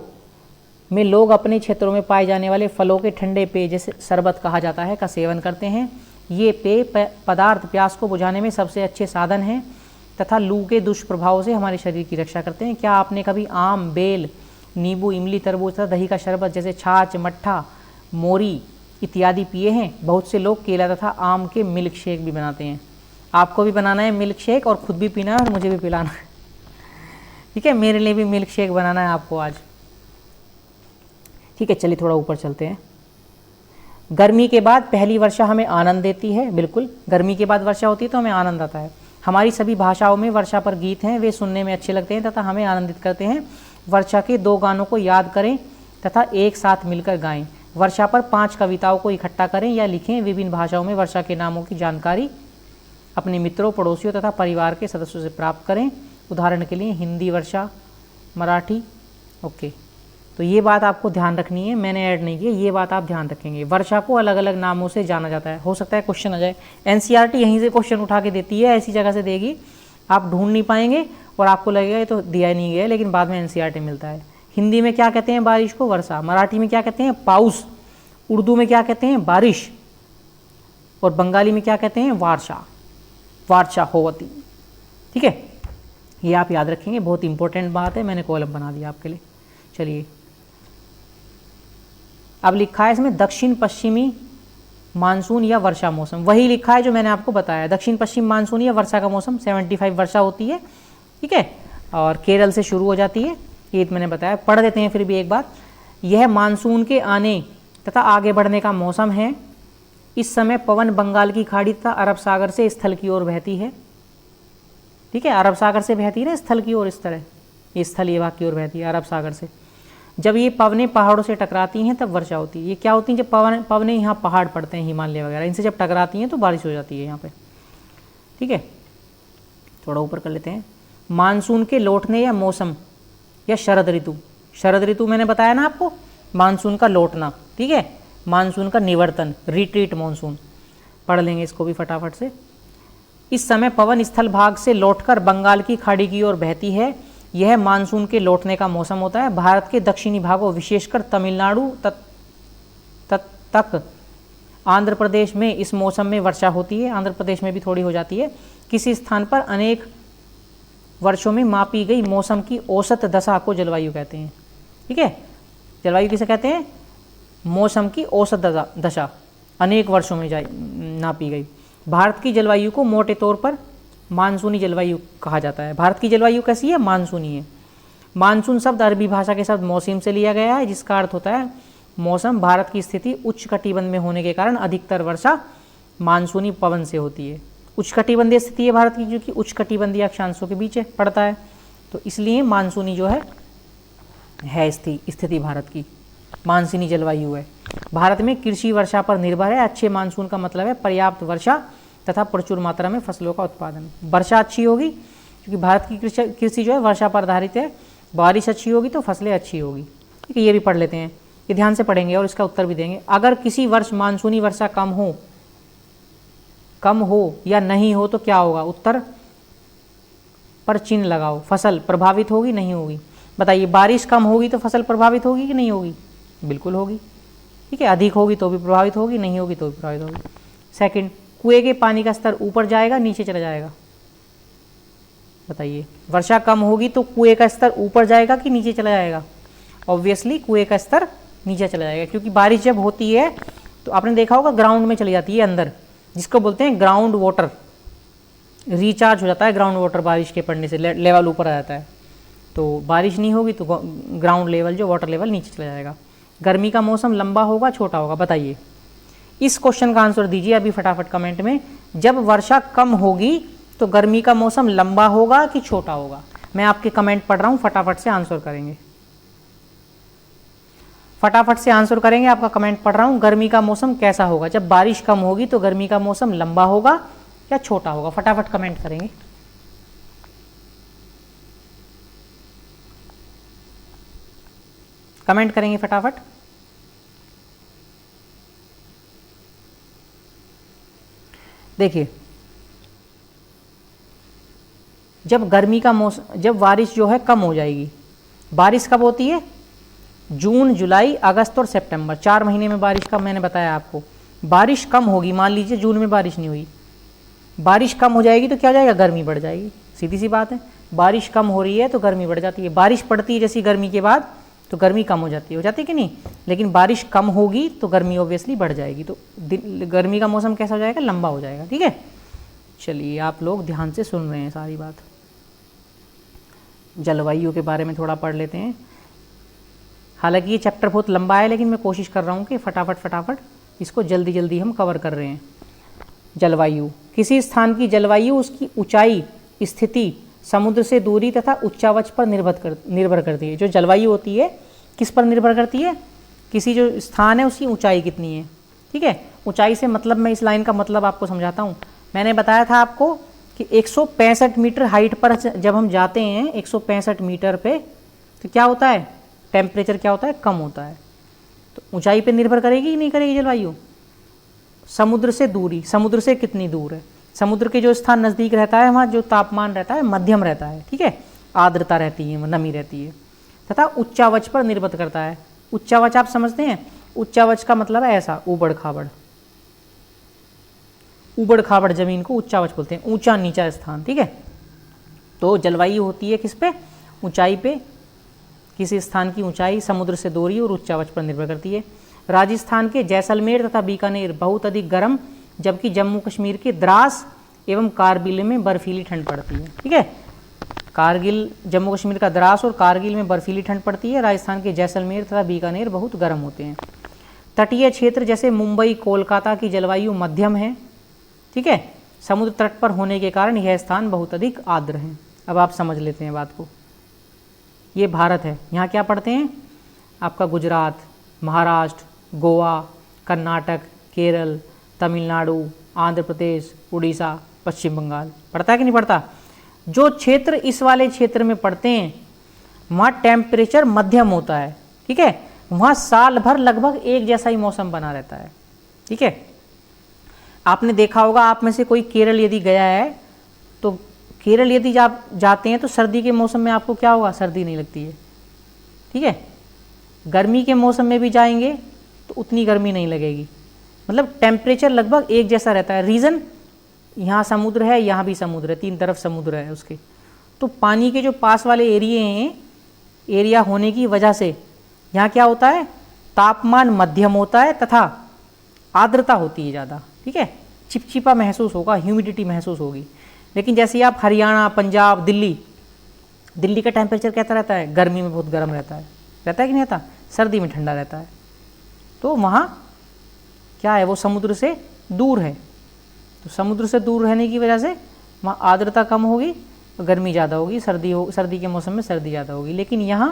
में लोग अपने क्षेत्रों में पाए जाने वाले फलों के ठंडे पेय, जैसे शरबत कहा जाता है, का सेवन करते हैं। ये पेय पदार्थ प्यास को बुझाने में सबसे अच्छे साधन हैं तथा लू के दुष्प्रभावों से हमारे शरीर की रक्षा करते हैं। क्या आपने कभी आम, बेल, नींबू, इमली, तरबूज तथा दही का शरबत जैसे छाछ, मट्ठा, मोरी इत्यादि पिए हैं? बहुत से लोग केला तथा आम के मिल्क शेक भी बनाते हैं। आपको भी बनाना है मिल्क शेक और ख़ुद भी पीना है और मुझे भी पिलाना है। ठीक है, मेरे लिए भी मिल्क शेक बनाना है आपको आज। ठीक है, चलिए थोड़ा ऊपर चलते हैं। गर्मी के बाद पहली वर्षा हमें आनंद देती है। बिल्कुल, गर्मी के बाद वर्षा होती है तो हमें आनंद आता है। हमारी सभी भाषाओं में वर्षा पर गीत हैं, वे सुनने में अच्छे लगते हैं तथा हमें आनंदित करते हैं। वर्षा के 2 गानों को याद करें तथा एक साथ मिलकर गाएं। वर्षा पर 5 कविताओं को इकट्ठा करें या लिखें। विभिन्न भाषाओं में वर्षा के नामों की जानकारी अपने मित्रों, पड़ोसियों तथा परिवार के सदस्यों से प्राप्त करें। उदाहरण के लिए हिंदी वर्षा, मराठी, ओके, तो ये बात आपको ध्यान रखनी है, मैंने ऐड नहीं की, ये बात आप ध्यान रखेंगे। वर्षा को अलग अलग नामों से जाना जाता है। हो सकता है क्वेश्चन आ जाए, एनसीईआरटी यहीं से क्वेश्चन उठा के देती है, ऐसी जगह से देगी आप ढूंढ नहीं पाएंगे और आपको लगेगा ये तो दिया नहीं गया, लेकिन बाद में एनसीईआरटी मिलता है। हिंदी में क्या कहते हैं बारिश को? वर्षा। मराठी में क्या कहते हैं? पाउस। उर्दू में क्या कहते हैं? बारिश। और बंगाली में क्या कहते हैं? वार्षा। वार्षा होवती। ठीक है, ये आप याद रखेंगे, बहुत इंपॉर्टेंट बात है, मैंने कॉलम बना दिया आपके लिए। चलिए, अब लिखा है इसमें दक्षिण पश्चिमी मानसून या वर्षा मौसम, वही लिखा है जो मैंने आपको बताया, दक्षिण पश्चिम मानसून या वर्षा का मौसम। 75 वर्षा होती है, ठीक है, और केरल से शुरू हो जाती है, ये मैंने बताया। पढ़ देते हैं फिर भी एक बार। यह मानसून के आने तथा आगे बढ़ने का मौसम है। इस समय पवन बंगाल की खाड़ी तथा अरब सागर से स्थल की ओर बहती है। ठीक है, अरब सागर से बहती है ना स्थल की ओर, इस तरह ये स्थलीय भाग की ओर बहती है अरब सागर से। जब ये पवनें पहाड़ों से टकराती हैं तब वर्षा होती है। ये क्या होती है? जब पवनें यहाँ पहाड़ पड़ते हैं, हिमालय वगैरह, इनसे जब टकराती हैं तो बारिश हो जाती है यहाँ पे। ठीक है, थोड़ा ऊपर कर लेते हैं। मानसून के लौटने या मौसम या शरद ऋतु। शरद ऋतु मैंने बताया ना आपको, मानसून का लौटना। ठीक है, मानसून का निवर्तन, रिट्रीट मानसून। पढ़ लेंगे इसको भी फटाफट से। इस समय पवन स्थल भाग से लौटकर बंगाल की खाड़ी की ओर बहती है। यह मानसून के लौटने का मौसम होता है। भारत के दक्षिणी भागों विशेषकर तमिलनाडु तक आंध्र प्रदेश में इस मौसम में वर्षा होती है। आंध्र प्रदेश में भी थोड़ी हो जाती है। किसी स्थान पर अनेक वर्षों में मापी गई मौसम की औसत दशा को जलवायु कहते हैं। ठीक है, जलवायु किसे कहते हैं? मौसम की औसत दशा अनेक वर्षों में नापी गई। भारत की जलवायु को मोटे तौर पर मानसूनी जलवायु कहा जाता है। भारत की जलवायु कैसी है? मानसूनी है। मानसून शब्द अरबी भाषा के शब्द मौसम से लिया गया है, जिसका अर्थ होता है मौसम। भारत की स्थिति उच्च कटिबंध में होने के कारण अधिकतर वर्षा मानसूनी पवन से होती है। उच्च कटिबंधीय स्थिति है भारत की, क्योंकि उच्च कटिबंधीय अक्षांशों के बीच पड़ता है, तो इसलिए मानसूनी जो है स्थिति भारत की मानसूनी जलवायु है। भारत में कृषि वर्षा पर निर्भर है। अच्छे मानसून का मतलब है पर्याप्त वर्षा तथा प्रचुर मात्रा में फसलों का उत्पादन। वर्षा अच्छी होगी, क्योंकि भारत की कृषि जो है वर्षा पर आधारित है। बारिश अच्छी होगी तो फसलें अच्छी होगी। ठीक है, ये भी पढ़ लेते हैं, ये ध्यान से पढ़ेंगे और इसका उत्तर भी देंगे। अगर किसी वर्ष मानसूनी वर्षा कम हो या नहीं हो तो क्या होगा? उत्तर पर चिन्ह लगाओ। फसल प्रभावित होगी, नहीं होगी? बताइए, बारिश कम होगी तो फसल प्रभावित होगी कि नहीं होगी? बिल्कुल होगी। ठीक है, अधिक होगी तो भी प्रभावित होगी, नहीं होगी तो भी प्रभावित होगी। सेकंड, कुएं के पानी का स्तर ऊपर जाएगा, नीचे चला जाएगा? बताइए, वर्षा कम होगी तो कुएं का स्तर ऊपर जाएगा कि नीचे चला जाएगा? ऑब्वियसली कुएं का स्तर नीचे चला जाएगा, क्योंकि बारिश जब होती है तो आपने देखा होगा ग्राउंड में चली जाती है अंदर, जिसको बोलते हैं ग्राउंड वाटर। रिचार्ज हो जाता है ग्राउंड वाटर बारिश के पड़ने से, लेवल ऊपर आ जाता है। तो बारिश नहीं होगी तो ग्राउंड लेवल जो वाटर लेवल नीचे चला जाएगा। गर्मी का मौसम लंबा होगा, छोटा होगा? बताइए, इस क्वेश्चन का आंसर दीजिए अभी फटाफट कमेंट में। जब वर्षा कम होगी तो गर्मी का मौसम लंबा होगा कि छोटा होगा? मैं आपके कमेंट पढ़ रहा हूं, फटाफट से आंसर करेंगे, फटाफट से आंसर करेंगे। आपका कमेंट पढ़ रहा हूं। गर्मी का मौसम कैसा होगा? जब बारिश कम होगी तो गर्मी का मौसम लंबा होगा या छोटा होगा? फटाफट कमेंट करेंगे। कमेंट करेंगे फटाफट। देखिए, जब गर्मी का मौसम, जब बारिश जो है कम हो जाएगी। बारिश कब होती है? जून, जुलाई, अगस्त और सितंबर, 4 महीने में बारिश का मैंने बताया आपको। बारिश कम होगी, मान लीजिए जून में बारिश नहीं हुई, बारिश कम हो जाएगी तो क्या हो जाएगा? गर्मी बढ़ जाएगी। सीधी सी बात है, बारिश कम हो रही है तो गर्मी बढ़ जाती है। बारिश पड़ती है जैसी गर्मी के बाद तो गर्मी कम हो जाती है कि नहीं? लेकिन बारिश कम होगी तो गर्मी ऑब्वियसली बढ़ जाएगी, तो गर्मी का मौसम कैसा हो जाएगा? लंबा हो जाएगा। ठीक है, चलिए आप लोग ध्यान से सुन रहे हैं सारी बात। जलवायु के बारे में थोड़ा पढ़ लेते हैं। हालांकि ये चैप्टर बहुत लंबा है, लेकिन मैं कोशिश कर रहा हूँ कि फटाफट इसको जल्दी जल्दी हम कवर कर रहे हैं। जलवायु, किसी स्थान की जलवायु उसकी ऊंचाई, स्थिति, समुद्र से दूरी तथा उच्चावच पर निर्भर करती है। जो जलवायु होती है किस पर निर्भर करती है? किसी जो स्थान है उसकी ऊंचाई कितनी है। ठीक है, ऊंचाई से मतलब, मैं इस लाइन का मतलब आपको समझाता हूँ। मैंने बताया था आपको कि 165 मीटर हाइट पर जब हम जाते हैं 165 मीटर पे, तो क्या होता है? टेम्परेचर क्या होता है, कम होता है। तो ऊंचाई पे निर्भर करेगी कि नहीं करेगी जलवायु। समुद्र से दूरी, समुद्र से कितनी दूर है, समुद्र के जो स्थान नज़दीक रहता है वहाँ जो तापमान रहता है मध्यम रहता है, ठीक है, आर्द्रता रहती है, नमी रहती है। तथा उच्चावच पर निर्भर करता है। उच्चावच आप समझते हैं, उच्चावच का मतलब है ऐसा ऊबड़ खाबड़, ऊबड़ खाबड़ जमीन को उच्चावच बोलते हैं, ऊंचा नीचा स्थान, ठीक है। तो जलवायु होती है किस पे, ऊंचाई पे, किसी स्थान की ऊंचाई, समुद्र से दूरी और उच्चावच पर निर्भर करती है। राजस्थान के जैसलमेर तथा बीकानेर बहुत अधिक गर्म, जबकि जम्मू कश्मीर के द्रास एवं कारगिल में बर्फीली ठंड पड़ती है, ठीक है। कारगिल, जम्मू कश्मीर का द्रास और कारगिल में बर्फीली ठंड पड़ती है। राजस्थान के जैसलमेर तथा बीकानेर बहुत गर्म होते हैं। तटीय क्षेत्र जैसे मुंबई, कोलकाता की जलवायु मध्यम है, ठीक है। समुद्र तट पर होने के कारण यह स्थान बहुत अधिक आर्द्र हैं। अब आप समझ लेते हैं बात को। ये भारत है, यहाँ क्या पढ़ते हैं आपका गुजरात, महाराष्ट्र, गोवा, कर्नाटक, केरल, तमिलनाडु, आंध्र प्रदेश, उड़ीसा, पश्चिम बंगाल, पढ़ता है कि नहीं पढ़ता। जो क्षेत्र इस वाले क्षेत्र में पढ़ते हैं वहाँ टेम्परेचर मध्यम होता है, ठीक है। वहाँ साल भर लगभग एक जैसा ही मौसम बना रहता है, ठीक है। आपने देखा होगा, आप में से कोई केरल यदि गया है तो केरल यदि आप जाते हैं तो सर्दी के मौसम में आपको क्या होगा, सर्दी नहीं लगती है, ठीक है। गर्मी के मौसम में भी जाएंगे तो उतनी गर्मी नहीं लगेगी, मतलब टेम्परेचर लगभग एक जैसा रहता है। रीज़न, यहाँ समुद्र है, यहाँ भी समुद्र है, तीन तरफ समुद्र है उसके, तो पानी के जो पास वाले एरिया होने की वजह से यहाँ क्या होता है, तापमान मध्यम होता है तथा आर्द्रता होती है ज़्यादा, ठीक है। चिपचिपा महसूस होगा, ह्यूमिडिटी महसूस होगी। लेकिन जैसे आप हरियाणा, पंजाब, दिल्ली का टेम्परेचर कैसा रहता है, गर्मी में बहुत गर्म रहता है कि नहीं रहता, सर्दी में ठंडा रहता है। तो वहाँ क्या है, वो समुद्र से दूर है, तो समुद्र से दूर रहने की वजह से वहाँ आर्द्रता कम होगी, गर्मी ज़्यादा होगी, सर्दी के मौसम में सर्दी ज़्यादा होगी। लेकिन यहाँ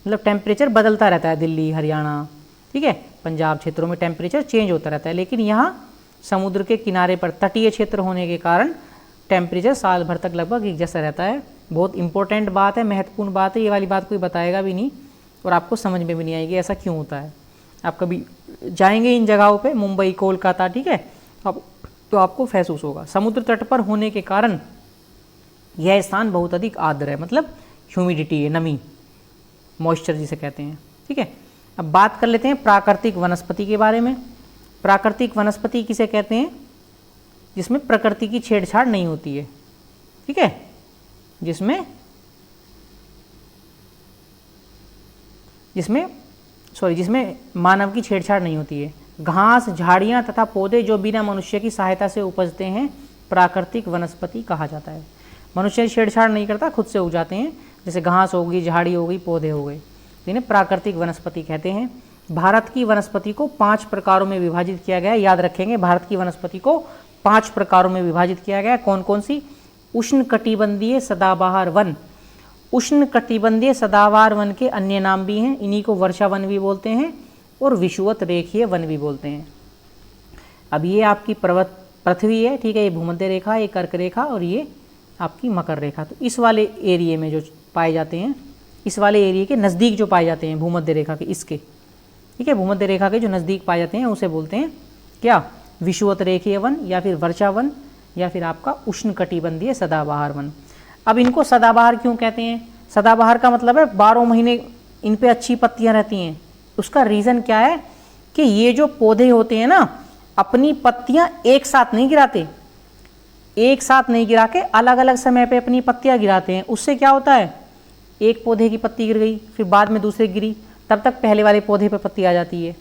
मतलब टेम्परेचर बदलता रहता है, दिल्ली, हरियाणा, ठीक है, पंजाब क्षेत्रों में टेम्परेचर चेंज होता रहता है। लेकिन यहाँ समुद्र के किनारे पर तटीय क्षेत्र होने के कारण टेम्परेचर साल भर तक लगभग एक जैसा रहता है। बहुत इंपॉर्टेंट बात है, महत्वपूर्ण बात है, ये वाली बात कोई बताएगा भी नहीं और आपको समझ में भी नहीं आएगी ऐसा क्यों होता है। आप कभी जाएंगे इन जगहों पे, मुंबई, कोलकाता, ठीक है, तो आपको महसूस होगा। समुद्र तट पर होने के कारण यह स्थान बहुत अधिक आर्द्र है, मतलब ह्यूमिडिटी है, नमी, मॉइस्चर जिसे कहते हैं, ठीक है। अब बात कर लेते हैं प्राकृतिक वनस्पति के बारे में। प्राकृतिक वनस्पति किसे कहते हैं, जिसमें प्रकृति की छेड़छाड़ नहीं होती है, ठीक है, जिसमें मानव की छेड़छाड़ नहीं होती है। घास, झाड़ियाँ तथा पौधे जो बिना मनुष्य की सहायता से उपजते हैं प्राकृतिक वनस्पति कहा जाता है। मनुष्य छेड़छाड़ नहीं करता, खुद से उग जाते हैं, जैसे घास होगी, झाड़ी हो गई, पौधे हो गए, इन्हें प्राकृतिक वनस्पति कहते हैं। भारत की वनस्पति को 5 प्रकारों में विभाजित किया गया है, याद रखेंगे, भारत की वनस्पति को 5 प्रकारों में विभाजित किया गया है। कौन कौन सी? उष्णकटिबंधीय सदाबहार वन। उष्णकटिबंधीय सदाबहार वन के अन्य नाम भी हैं, इन्हीं को वर्षा वन भी बोलते हैं और विषुवत रेखीय वन भी बोलते हैं। अब ये आपकी पृथ्वी है, ठीक है, ये भूमध्य रेखा, ये कर्क रेखा और ये आपकी मकर रेखा। तो इस वाले एरिए में जो पाए जाते हैं, इस वाले एरिए के नज़दीक जो पाए जाते हैं भूमध्य रेखा के, इसके, ठीक है, भूमध्य रेखा के जो नज़दीक पाए जाते हैं उसे बोलते हैं क्या? विषुवत रेखीय वन या फिर वर्षा वन या फिर आपका उष्णकटिबंधीय सदाबहार वन। अब इनको सदाबहार क्यों कहते हैं? सदाबहार का मतलब है 12 महीने इन पे अच्छी पत्तियां रहती हैं। उसका रीज़न क्या है कि ये जो पौधे होते हैं ना, अपनी पत्तियां एक साथ नहीं गिराते, एक साथ नहीं गिरा के अलग अलग समय पे अपनी पत्तियां गिराते हैं। उससे क्या होता है, एक पौधे की पत्ती गिर गई, फिर बाद में दूसरे गिरी, तब तक पहले वाले पौधे पे पत्ती आ जाती है।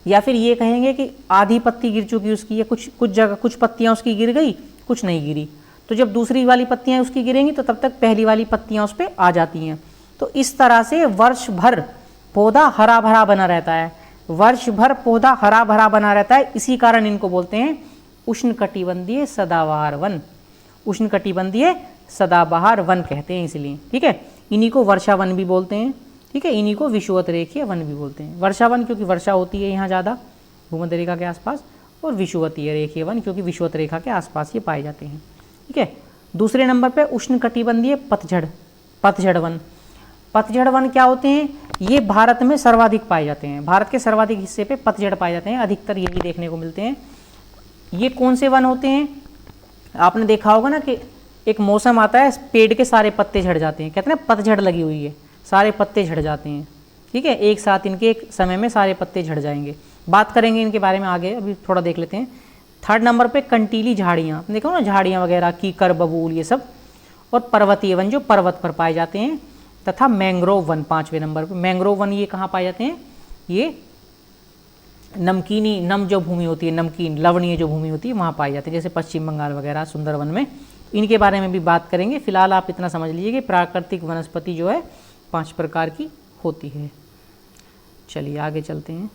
या फिर ये कहेंगे कि आधी पत्ती गिर चुकी उसकी, या कुछ जगह कुछ पत्तियां उसकी गिर गई, कुछ नहीं गिरी, तो जब दूसरी वाली पत्तियां उसकी गिरेंगी तो तब तक पहली वाली पत्तियां उस पर आ जाती हैं। तो इस तरह से वर्ष भर पौधा हरा भरा बना रहता है, वर्ष भर पौधा हरा भरा बना रहता है। इसी कारण इनको बोलते हैं उष्णकटिबंधीय सदाबहार वन। उष्णकटिबंधीय सदाबहार वन कहते हैं इसलिए, ठीक है। इन्हीं को वर्षा वन भी बोलते हैं, ठीक है, इन्हीं को विषुवत रेखीय वन भी बोलते हैं। वर्षा वन क्योंकि वर्षा होती है यहाँ ज़्यादा भूमध्य रेखा के आसपास, और विषुवतीय रेखीय वन क्योंकि विषुवत रेखा के आसपास ये पाए जाते हैं, ठीक है। दूसरे नंबर पे उष्णकटिबंधीय पतझड़ वन। पतझड़ वन क्या होते हैं? ये भारत में सर्वाधिक पाए जाते हैं, भारत के सर्वाधिक हिस्से पे पतझड़ पाए जाते हैं, अधिकतर यही देखने को मिलते हैं। ये कौन से वन होते हैं? आपने देखा होगा ना कि एक मौसम आता है, पेड़ के सारे पत्ते झड़ जाते हैं, कहते हैं पतझड़ लगी हुई है, सारे पत्ते झड़ जाते हैं, ठीक है, एक साथ इनके एक समय में सारे पत्ते झड़ जाएंगे। बात करेंगे इनके बारे में आगे, अभी थोड़ा देख लेते हैं। थर्ड नंबर पे कंटीली झाड़ियाँ, देखो ना झाड़ियाँ वगैरह, कीकर, बबूल, ये सब। और पर्वतीय वन जो पर्वत पर पाए जाते हैं, तथा मैंग्रोव वन 5वें नंबर पे। मैंग्रोव वन ये कहाँ पाए जाते हैं? ये नमकीनी, नम जो भूमि होती है, नमकीन लवणीय जो भूमि होती है वहाँ पाए जाते हैं, जैसे पश्चिम बंगाल वगैरह सुंदरवन में। इनके बारे में भी बात करेंगे। फिलहाल आप इतना समझ लीजिए कि प्राकृतिक वनस्पति जो है 5 प्रकार की होती है। चलिए आगे चलते हैं।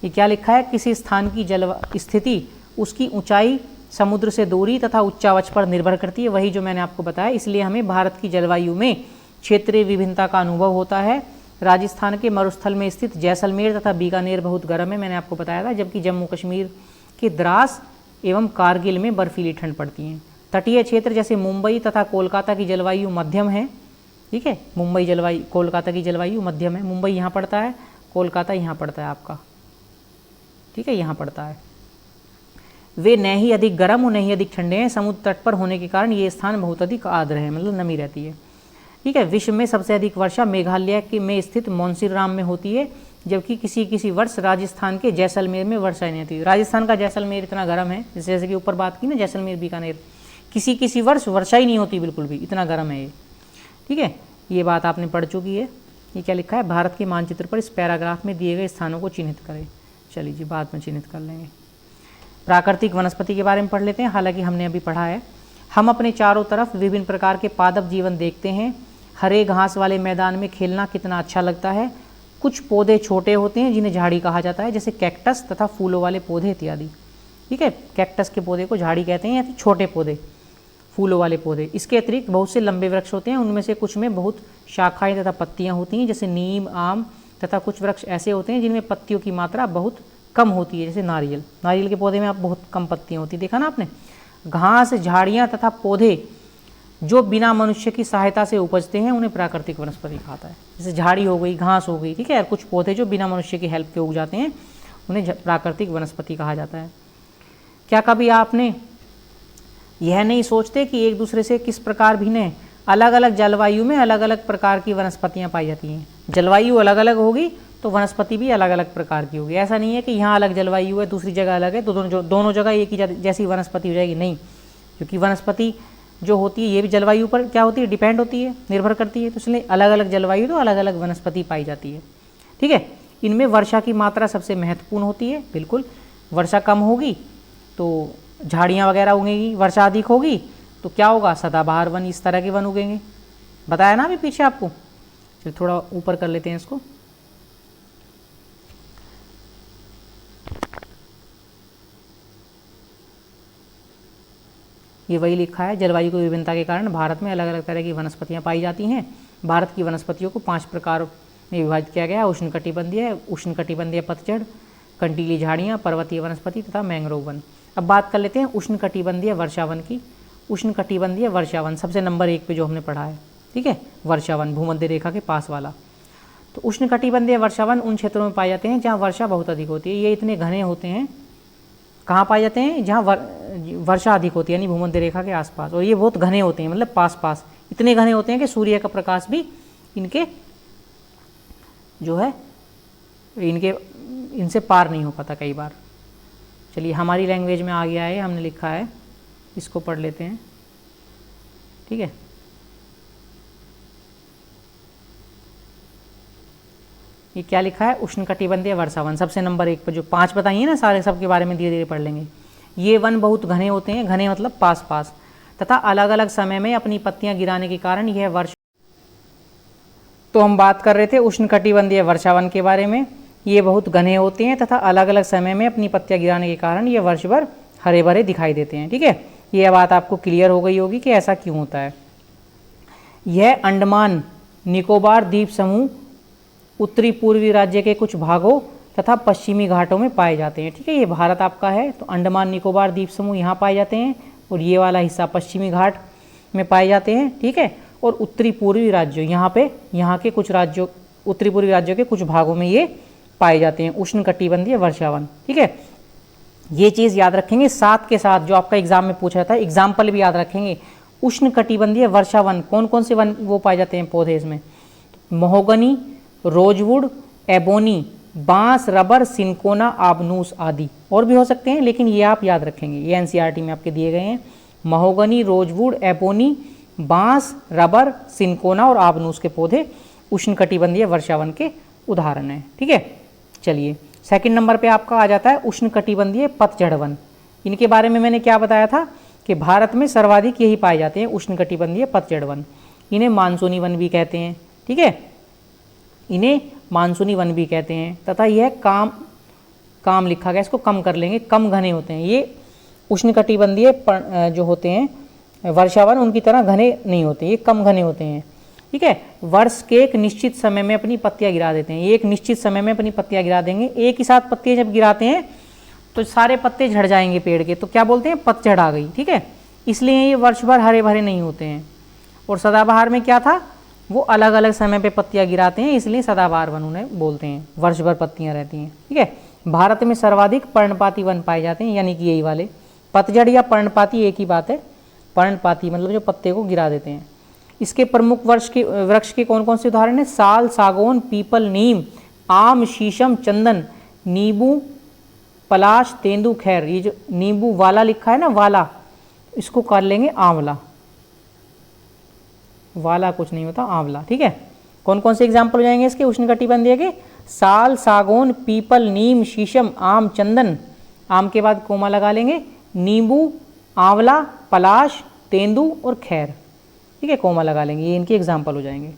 ये क्या लिखा है? किसी स्थान की जल स्थिति उसकी ऊंचाई, समुद्र से दूरी तथा उच्चावच पर निर्भर करती है। वही जो मैंने आपको बताया, इसलिए हमें भारत की जलवायु में क्षेत्रीय विभिन्नता का अनुभव होता है। राजस्थान के मरुस्थल में स्थित जैसलमेर तथा बीकानेर बहुत गर्म है, मैंने आपको बताया था, जबकि जम्मू कश्मीर के द्रास एवं कारगिल में बर्फीली ठंड पड़ती है। तटीय क्षेत्र जैसे मुंबई तथा कोलकाता की जलवायु मध्यम है, ठीक है, मुंबई जलवायु, कोलकाता की जलवायु मध्यम है। मुंबई यहाँ पड़ता है, कोलकाता यहाँ पड़ता है आपका, ठीक है, यहाँ पड़ता है। वे न ही अधिक गर्म और न ही अधिक ठंडे हैं। समुद्र तट पर होने के कारण ये स्थान बहुत अधिक आर्द्र है, मतलब नमी रहती है, ठीक है। विश्व में सबसे अधिक वर्षा मेघालय के में स्थित मोन्सिनराम में होती है, जबकि किसी किसी वर्ष राजस्थान के जैसलमेर में वर्षा नहीं होती। राजस्थान का जैसलमेर इतना गर्म है, जैसे कि ऊपर बात की ना, जैसलमेर बीकानेर, किसी किसी वर्ष वर्षा ही नहीं होती बिल्कुल भी, इतना गर्म है ये, ठीक है। ये बात आपने पढ़ चुकी है। ये क्या लिखा है? भारत के मानचित्र पर इस पैराग्राफ में दिए गए स्थानों को चिन्हित करें। चलिए जी, बाद में चिन्हित कर लेंगे। प्राकृतिक वनस्पति के बारे में पढ़ लेते हैं, हालांकि हमने अभी पढ़ा है। हम अपने चारों तरफ विभिन्न प्रकार के पादप जीवन देखते हैं। हरे घास वाले मैदान में खेलना कितना अच्छा लगता है। कुछ पौधे छोटे होते हैं जिन्हें झाड़ी कहा जाता है, जैसे कैक्टस तथा फूलों वाले पौधे इत्यादि, ठीक है। कैक्टस के पौधे को झाड़ी कहते हैं, या फिर छोटे पौधे, फूलों वाले पौधे। इसके अतिरिक्त बहुत से लंबे वृक्ष होते हैं, उनमें से कुछ में बहुत शाखाएं तथा पत्तियां होती हैं, जैसे नीम, आम, तथा कुछ वृक्ष ऐसे होते हैं जिनमें पत्तियों की मात्रा बहुत कम होती है, जैसे नारियल। नारियल के पौधे में आप बहुत कम पत्तियां होती, देखा ना आपने। घास, झाड़ियाँ तथा पौधे जो बिना मनुष्य की सहायता से उपजते हैं उन्हें प्राकृतिक वनस्पति कहता है। जैसे झाड़ी हो गई, घास हो गई, ठीक है, और कुछ पौधे जो बिना मनुष्य की हेल्प के उग जाते हैं उन्हें प्राकृतिक वनस्पति कहा जाता है। क्या कभी आपने यह नहीं सोचते कि एक दूसरे से किस प्रकार भिन्न है? अलग अलग जलवायु में अलग अलग प्रकार की वनस्पतियाँ पाई जाती हैं। जलवायु अलग अलग होगी तो वनस्पति भी अलग अलग प्रकार की होगी। ऐसा नहीं है कि यहाँ अलग जलवायु है, दूसरी जगह अलग है, तो दोनों जगह एक ही जैसी वनस्पति हो जाएगी, नहीं। क्योंकि वनस्पति जो होती है ये भी जलवायु पर क्या होती है? डिपेंड होती है, निर्भर करती है। तो इसलिए अलग अलग जलवायु तो अलग अलग वनस्पति पाई जाती है, ठीक है। इनमें वर्षा की मात्रा सबसे महत्वपूर्ण होती है, बिल्कुल। वर्षा कम होगी तो झाड़ियाँ वगैरह उगेंगी, वर्षा अधिक होगी तो क्या होगा? सदाबहार वन, इस तरह के वन उगेंगे, बताया ना अभी पीछे आपको। चलिए थोड़ा ऊपर कर लेते हैं इसको। ये वही लिखा है, जलवायु की विभिन्नता के कारण भारत में अलग अलग तरह की वनस्पतियाँ पाई जाती हैं। भारत की वनस्पतियों को 5 प्रकार में विभाजित किया गया है। उष्णकटिबंधीय पतझड़, कंटीली झाड़ियाँ, पर्वतीय वनस्पति तथा मैंग्रोव वन। अब बात कर लेते हैं उष्णकटिबंधीय वर्षावन की। उष्णकटिबंधीय वर्षावन सबसे नंबर 1 पे जो हमने पढ़ा है, ठीक है, वर्षावन भूमध्य रेखा के पास वाला। तो उष्णकटिबंधीय वर्षावन उन क्षेत्रों में पाए जाते हैं जहाँ वर्षा बहुत अधिक होती है। ये इतने घने होते हैं, कहाँ पाए जाते हैं? जहाँ वर्षा अधिक होती है, यानी भूमध्य रेखा के आसपास। और ये बहुत घने होते हैं, मतलब पास पास, इतने घने होते हैं कि सूर्य का प्रकाश भी इनके जो है इनसे पार नहीं हो पाता कई बार। चलिए हमारी लैंग्वेज में आ गया है, हमने लिखा है, इसको पढ़ लेते हैं, ठीक है। ये क्या लिखा है? उष्णकटिबंधीय वर्षावन सबसे नंबर 1 पर, जो 5 बताइए ना सारे, सबके बारे में धीरे धीरे पढ़ लेंगे। ये वन बहुत घने होते हैं, घने मतलब पास पास, तथा अलग अलग समय में अपनी पत्तियां गिराने के कारण यह वर्ष। तो हम बात कर रहे थे उष्णकटिबंधीय वर्षावन के बारे में। ये बहुत घने होते हैं तथा अलग अलग समय में अपनी पत्तियां गिराने के कारण ये वर्ष भर हरे भरे दिखाई देते हैं, ठीक है। यह बात आपको क्लियर हो गई होगी कि ऐसा क्यों होता है। यह अंडमान निकोबार द्वीप समूह, उत्तरी पूर्वी राज्य के कुछ भागों तथा पश्चिमी घाटों में पाए जाते हैं, ठीक है। ये भारत आपका है, तो अंडमान निकोबार द्वीप समूह यहाँ पाए जाते हैं, और ये वाला हिस्सा पश्चिमी घाट में पाए जाते हैं, ठीक है। और उत्तरी पूर्वी राज्यों, यहाँ के कुछ राज्यों, उत्तरी पूर्वी राज्यों के कुछ भागों में ये पाए जाते हैं उष्णकटिबंधीय वर्षावन। ठीक है, ये चीज़ याद रखेंगे। साथ के साथ जो आपका एग्जाम में पूछा था, एग्जाम्पल भी याद रखेंगे। उष्णकटिबंधीय वर्षावन कौन कौन से वन वो पाए जाते हैं पौधे इसमें? महोगनी, रोजवुड, एबोनी, बांस, रबर, सिनकोना, आबनूस आदि। और भी हो सकते हैं, लेकिन ये आप याद रखेंगे, ये एनसीईआरटी में आपके दिए गए हैं। महोगनी, रोजवुड, एबोनी, बांस, रबर, सिनकोना और आबनूस के पौधे उष्णकटिबंधीय वर्षावन के उदाहरण हैं। ठीक है, चलिए सेकंड नंबर पे आपका आ जाता है उष्णकटिबंधीय पतझड़ वन। इनके बारे में मैंने क्या बताया था कि भारत में सर्वाधिक यही पाए जाते हैं उष्णकटिबंधीय पतझड़ वन। इन्हें मानसूनी वन भी कहते हैं। ठीक है, इन्हें मानसूनी वन भी कहते हैं। तथा यह काम लिखा गया, इसको कम कर लेंगे, कम घने होते हैं। ये उष्णकटिबंधीय जो होते हैं वर्षावन उनकी तरह घने नहीं होते, ये कम घने होते हैं। ठीक है, वर्ष के एक निश्चित समय में अपनी पत्तियां गिरा देते हैं। ये एक निश्चित समय में अपनी पत्तियां गिरा देंगे। एक ही साथ पत्तियां जब गिराते हैं तो सारे पत्ते झड़ जाएंगे पेड़ के, तो क्या बोलते हैं? पतझड़ आ गई। ठीक है, इसलिए ये वर्ष भर हरे भरे नहीं होते हैं। और सदाबहार में क्या था, वो अलग अलग समय पे पत्तियां गिराते हैं, इसलिए सदाबहार वन उन्हें बोलते हैं, वर्ष भर पत्तियां रहती हैं। ठीक है, भारत में सर्वाधिक पर्णपाती वन पाए जाते हैं, यानी कि यही वाले। पतझड़ या पर्णपाती एक ही बात है। पर्णपाती मतलब जो पत्ते को गिरा देते हैं। इसके प्रमुख वृक्ष के कौन कौन से उदाहरण हैं? साल, सागौन, पीपल, नीम, आम, शीशम, चंदन, नींबू, पलाश, तेंदू, खैर। ये जो नींबू वाला लिखा है ना, वाला, इसको कर लेंगे आंवला। वाला कुछ नहीं होता, आंवला। ठीक है, कौन कौन से एग्जाम्पल हो जाएंगे इसके उष्णकटिबंधीय के? साल, सागौन, पीपल, नीम, शीशम, आम, चंदन। आम के बाद कोमा लगा लेंगे। नींबू, आंवला, पलाश, तेंदू और खैर। ठीक है, कोमा लगा लेंगे, ये इनके एग्जाम्पल हो जाएंगे।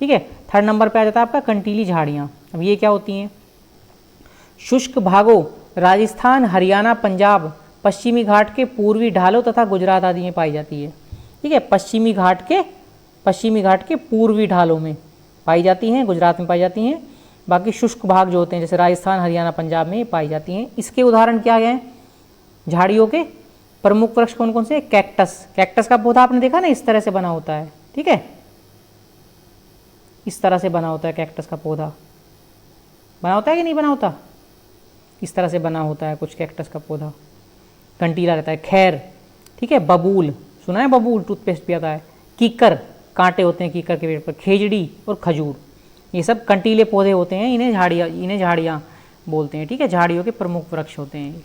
ठीक है, थर्ड नंबर पे आ जाता है आपका कंटीली झाड़ियाँ। अब ये क्या होती हैं? शुष्क भागों राजस्थान, हरियाणा, पंजाब, पश्चिमी घाट के पूर्वी ढालों तथा गुजरात आदि में पाई जाती है। ठीक है, पश्चिमी घाट के पूर्वी ढालों में पाई जाती हैं, गुजरात में पाई जाती हैं। बाकी शुष्क भाग जो होते हैं जैसे राजस्थान, हरियाणा, पंजाब में पाई जाती हैं। इसके उदाहरण क्या हैं झाड़ियों के? प्रमुख वृक्ष कौन कौन से? कैक्टस। कैक्टस का पौधा आपने देखा ना, इस तरह से बना होता है। ठीक है, इस तरह से बना होता है कैक्टस का पौधा। बना होता है कि नहीं बना होता? इस तरह से बना होता है कुछ कैक्टस का पौधा, कंटीला रहता है। खैर, ठीक है, बबूल, सुना है बबूल, टूथपेस्ट भी आता है। कीकर, कांटे होते हैं कीकर के पेड़ पर। खेजड़ी और खजूर, ये सब कंटीले पौधे होते हैं, इन्हें झाड़ियाँ बोलते हैं। ठीक है, झाड़ियों के प्रमुख वृक्ष होते हैं।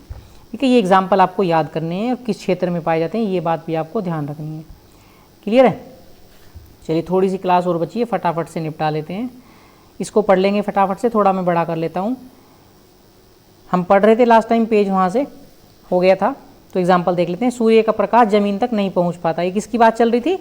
ठीक है, ये एग्जाम्पल आपको याद करने हैं और किस क्षेत्र में पाए जाते हैं, ये बात भी आपको ध्यान रखनी है। क्लियर है? चलिए थोड़ी सी क्लास और बची है, फटाफट से निपटा लेते हैं। इसको पढ़ लेंगे फटाफट से, थोड़ा मैं बड़ा कर लेता हूँ। हम पढ़ रहे थे लास्ट टाइम, पेज वहाँ से हो गया था, तो एग्जाम्पल देख लेते हैं। सूर्य का प्रकाश जमीन तक नहीं पहुँच पाता। ये किसकी बात चल रही थी?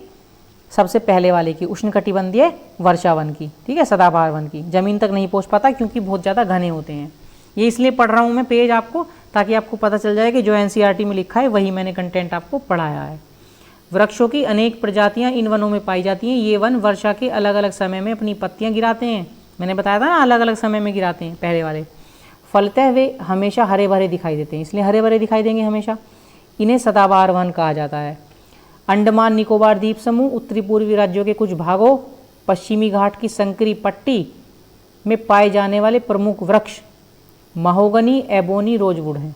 सबसे पहले वाले की, उष्णकटिबंधीय वर्षावन की। ठीक है, सदाबहार वन की। जमीन तक नहीं पहुँच पाता क्योंकि बहुत ज़्यादा घने होते हैं। ये इसलिए पढ़ रहा हूँ मैं पेज आपको, ताकि आपको पता चल जाए कि जो एनसीईआरटी में लिखा है वही मैंने कंटेंट आपको पढ़ाया है। वृक्षों की अनेक प्रजातियां इन वनों में पाई जाती हैं। ये वन वर्षा के अलग अलग समय में अपनी पत्तियां गिराते हैं। मैंने बताया था ना, अलग अलग समय में गिराते हैं पहले वाले। फलतः वे हमेशा हरे भरे दिखाई देते हैं, इसलिए हरे भरे दिखाई देंगे हमेशा। इन्हें सदाबहार वन कहा जाता है। अंडमान निकोबार द्वीप समूह, उत्तरी पूर्वी राज्यों के कुछ भागों, पश्चिमी घाट की संकरी पट्टी में पाए जाने वाले प्रमुख वृक्ष महोगनी, एबोनी, रोजवुड हैं।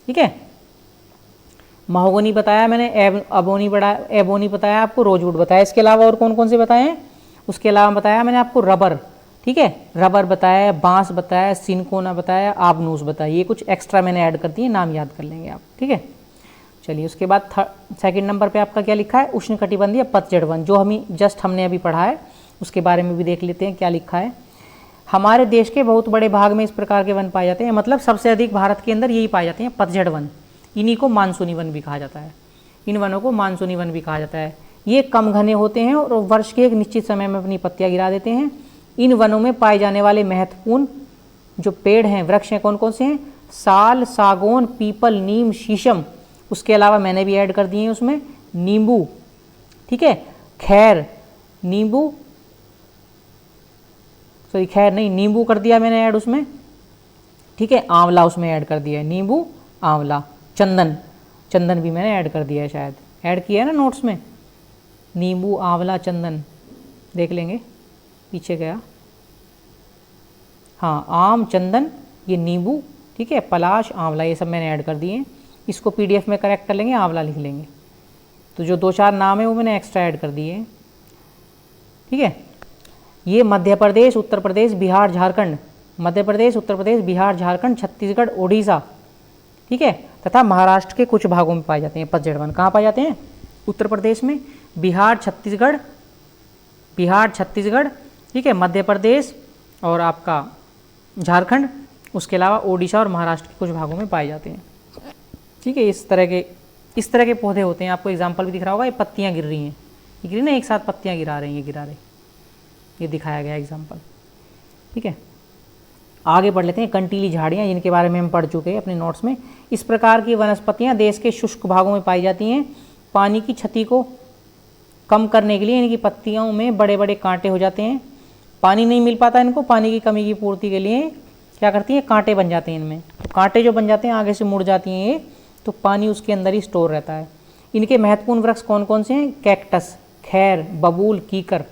ठीक है, महोगनी बताया मैंने, एबोनी बताया आपको, रोजवुड बताया। इसके अलावा और कौन कौन से बताए हैं? उसके अलावा बताया मैंने आपको रबर। ठीक है, रबर बताया, बांस बताया, सिनकोना बताया, आबनूस बताया। ये कुछ एक्स्ट्रा मैंने ऐड कर दिए, नाम याद कर लेंगे आप। ठीक है, चलिए उसके बाद सेकंड नंबर पे आपका क्या लिखा है? उष्णकटिबंधीय पतझड़ वन, जो हमने अभी पढ़ा है, उसके बारे में भी देख लेते हैं क्या लिखा है। हमारे देश के बहुत बड़े भाग में इस प्रकार के वन पाए जाते हैं, मतलब सबसे अधिक भारत के अंदर यही पाए जाते हैं, पतझड़ वन। इन्हीं को मानसूनी वन भी कहा जाता है। इन वनों को मानसूनी वन भी कहा जाता है। ये कम घने होते हैं और वर्ष के एक निश्चित समय में अपनी पत्तियां गिरा देते हैं। इन वनों में पाए जाने वाले महत्वपूर्ण जो पेड़ हैं, वृक्ष हैं, कौन कौन से हैं? साल, सागौन, पीपल, नीम, शीशम। उसके अलावा मैंने भी ऐड कर दिए हैं उसमें नींबू। ठीक है, खैर, नींबू, सॉरी खैर नहीं, नींबू कर दिया मैंने ऐड उसमें। ठीक है, आंवला उसमें ऐड कर दिया है, नींबू, आंवला। चंदन भी मैंने ऐड कर दिया है, शायद ऐड किया है ना नोट्स में। नींबू, आंवला, चंदन, देख लेंगे, पीछे गया, हाँ, आम, चंदन, ये नींबू, ठीक है, पलाश, आंवला, ये सब मैंने ऐड कर दिए हैं। इसको PDF में करेक्ट कर लेंगे, आंवला लिख लेंगे। तो जो 2-4 नाम है वो मैंने एक्स्ट्रा ऐड कर दिए हैं, ठीक है। ये मध्य प्रदेश, उत्तर प्रदेश, बिहार, झारखंड, मध्य प्रदेश, उत्तर प्रदेश, बिहार, झारखंड, छत्तीसगढ़, ओडिशा, ठीक है, तथा महाराष्ट्र के कुछ भागों में पाए जाते हैं। पतझड़ वन कहाँ पाए जाते हैं? उत्तर प्रदेश में, बिहार, छत्तीसगढ़, ठीक है, मध्य प्रदेश और आपका झारखंड, उसके अलावा ओडिशा और महाराष्ट्र के कुछ भागों में पाए जाते हैं, ठीक है। इस तरह के पौधे होते हैं। आपको एग्जाम्पल भी दिख रहा होगा, ये पत्तियाँ गिर रही हैं, ये गिरी ना, एक साथ पत्तियाँ गिरा रही हैं, ये दिखाया गया एग्जाम्पल, ठीक है। आगे बढ़ लेते हैं। कंटीली झाड़ियाँ, जिनके बारे में हम पढ़ चुके हैं अपने नोट्स में। इस प्रकार की वनस्पतियाँ देश के शुष्क भागों में पाई जाती हैं। पानी की क्षति को कम करने के लिए इनकी पत्तियों में बड़े बड़े कांटे हो जाते हैं। पानी नहीं मिल पाता इनको, पानी की कमी की पूर्ति के लिए क्या करती हैं, कांटे बन जाते हैं इनमें। तो कांटे जो बन जाते हैं आगे से मुड़ जाती हैं ये, तो पानी उसके अंदर ही स्टोर रहता है। इनके महत्वपूर्ण वृक्ष कौन कौन से हैं? कैक्टस, खैर, बबूल, कीकर,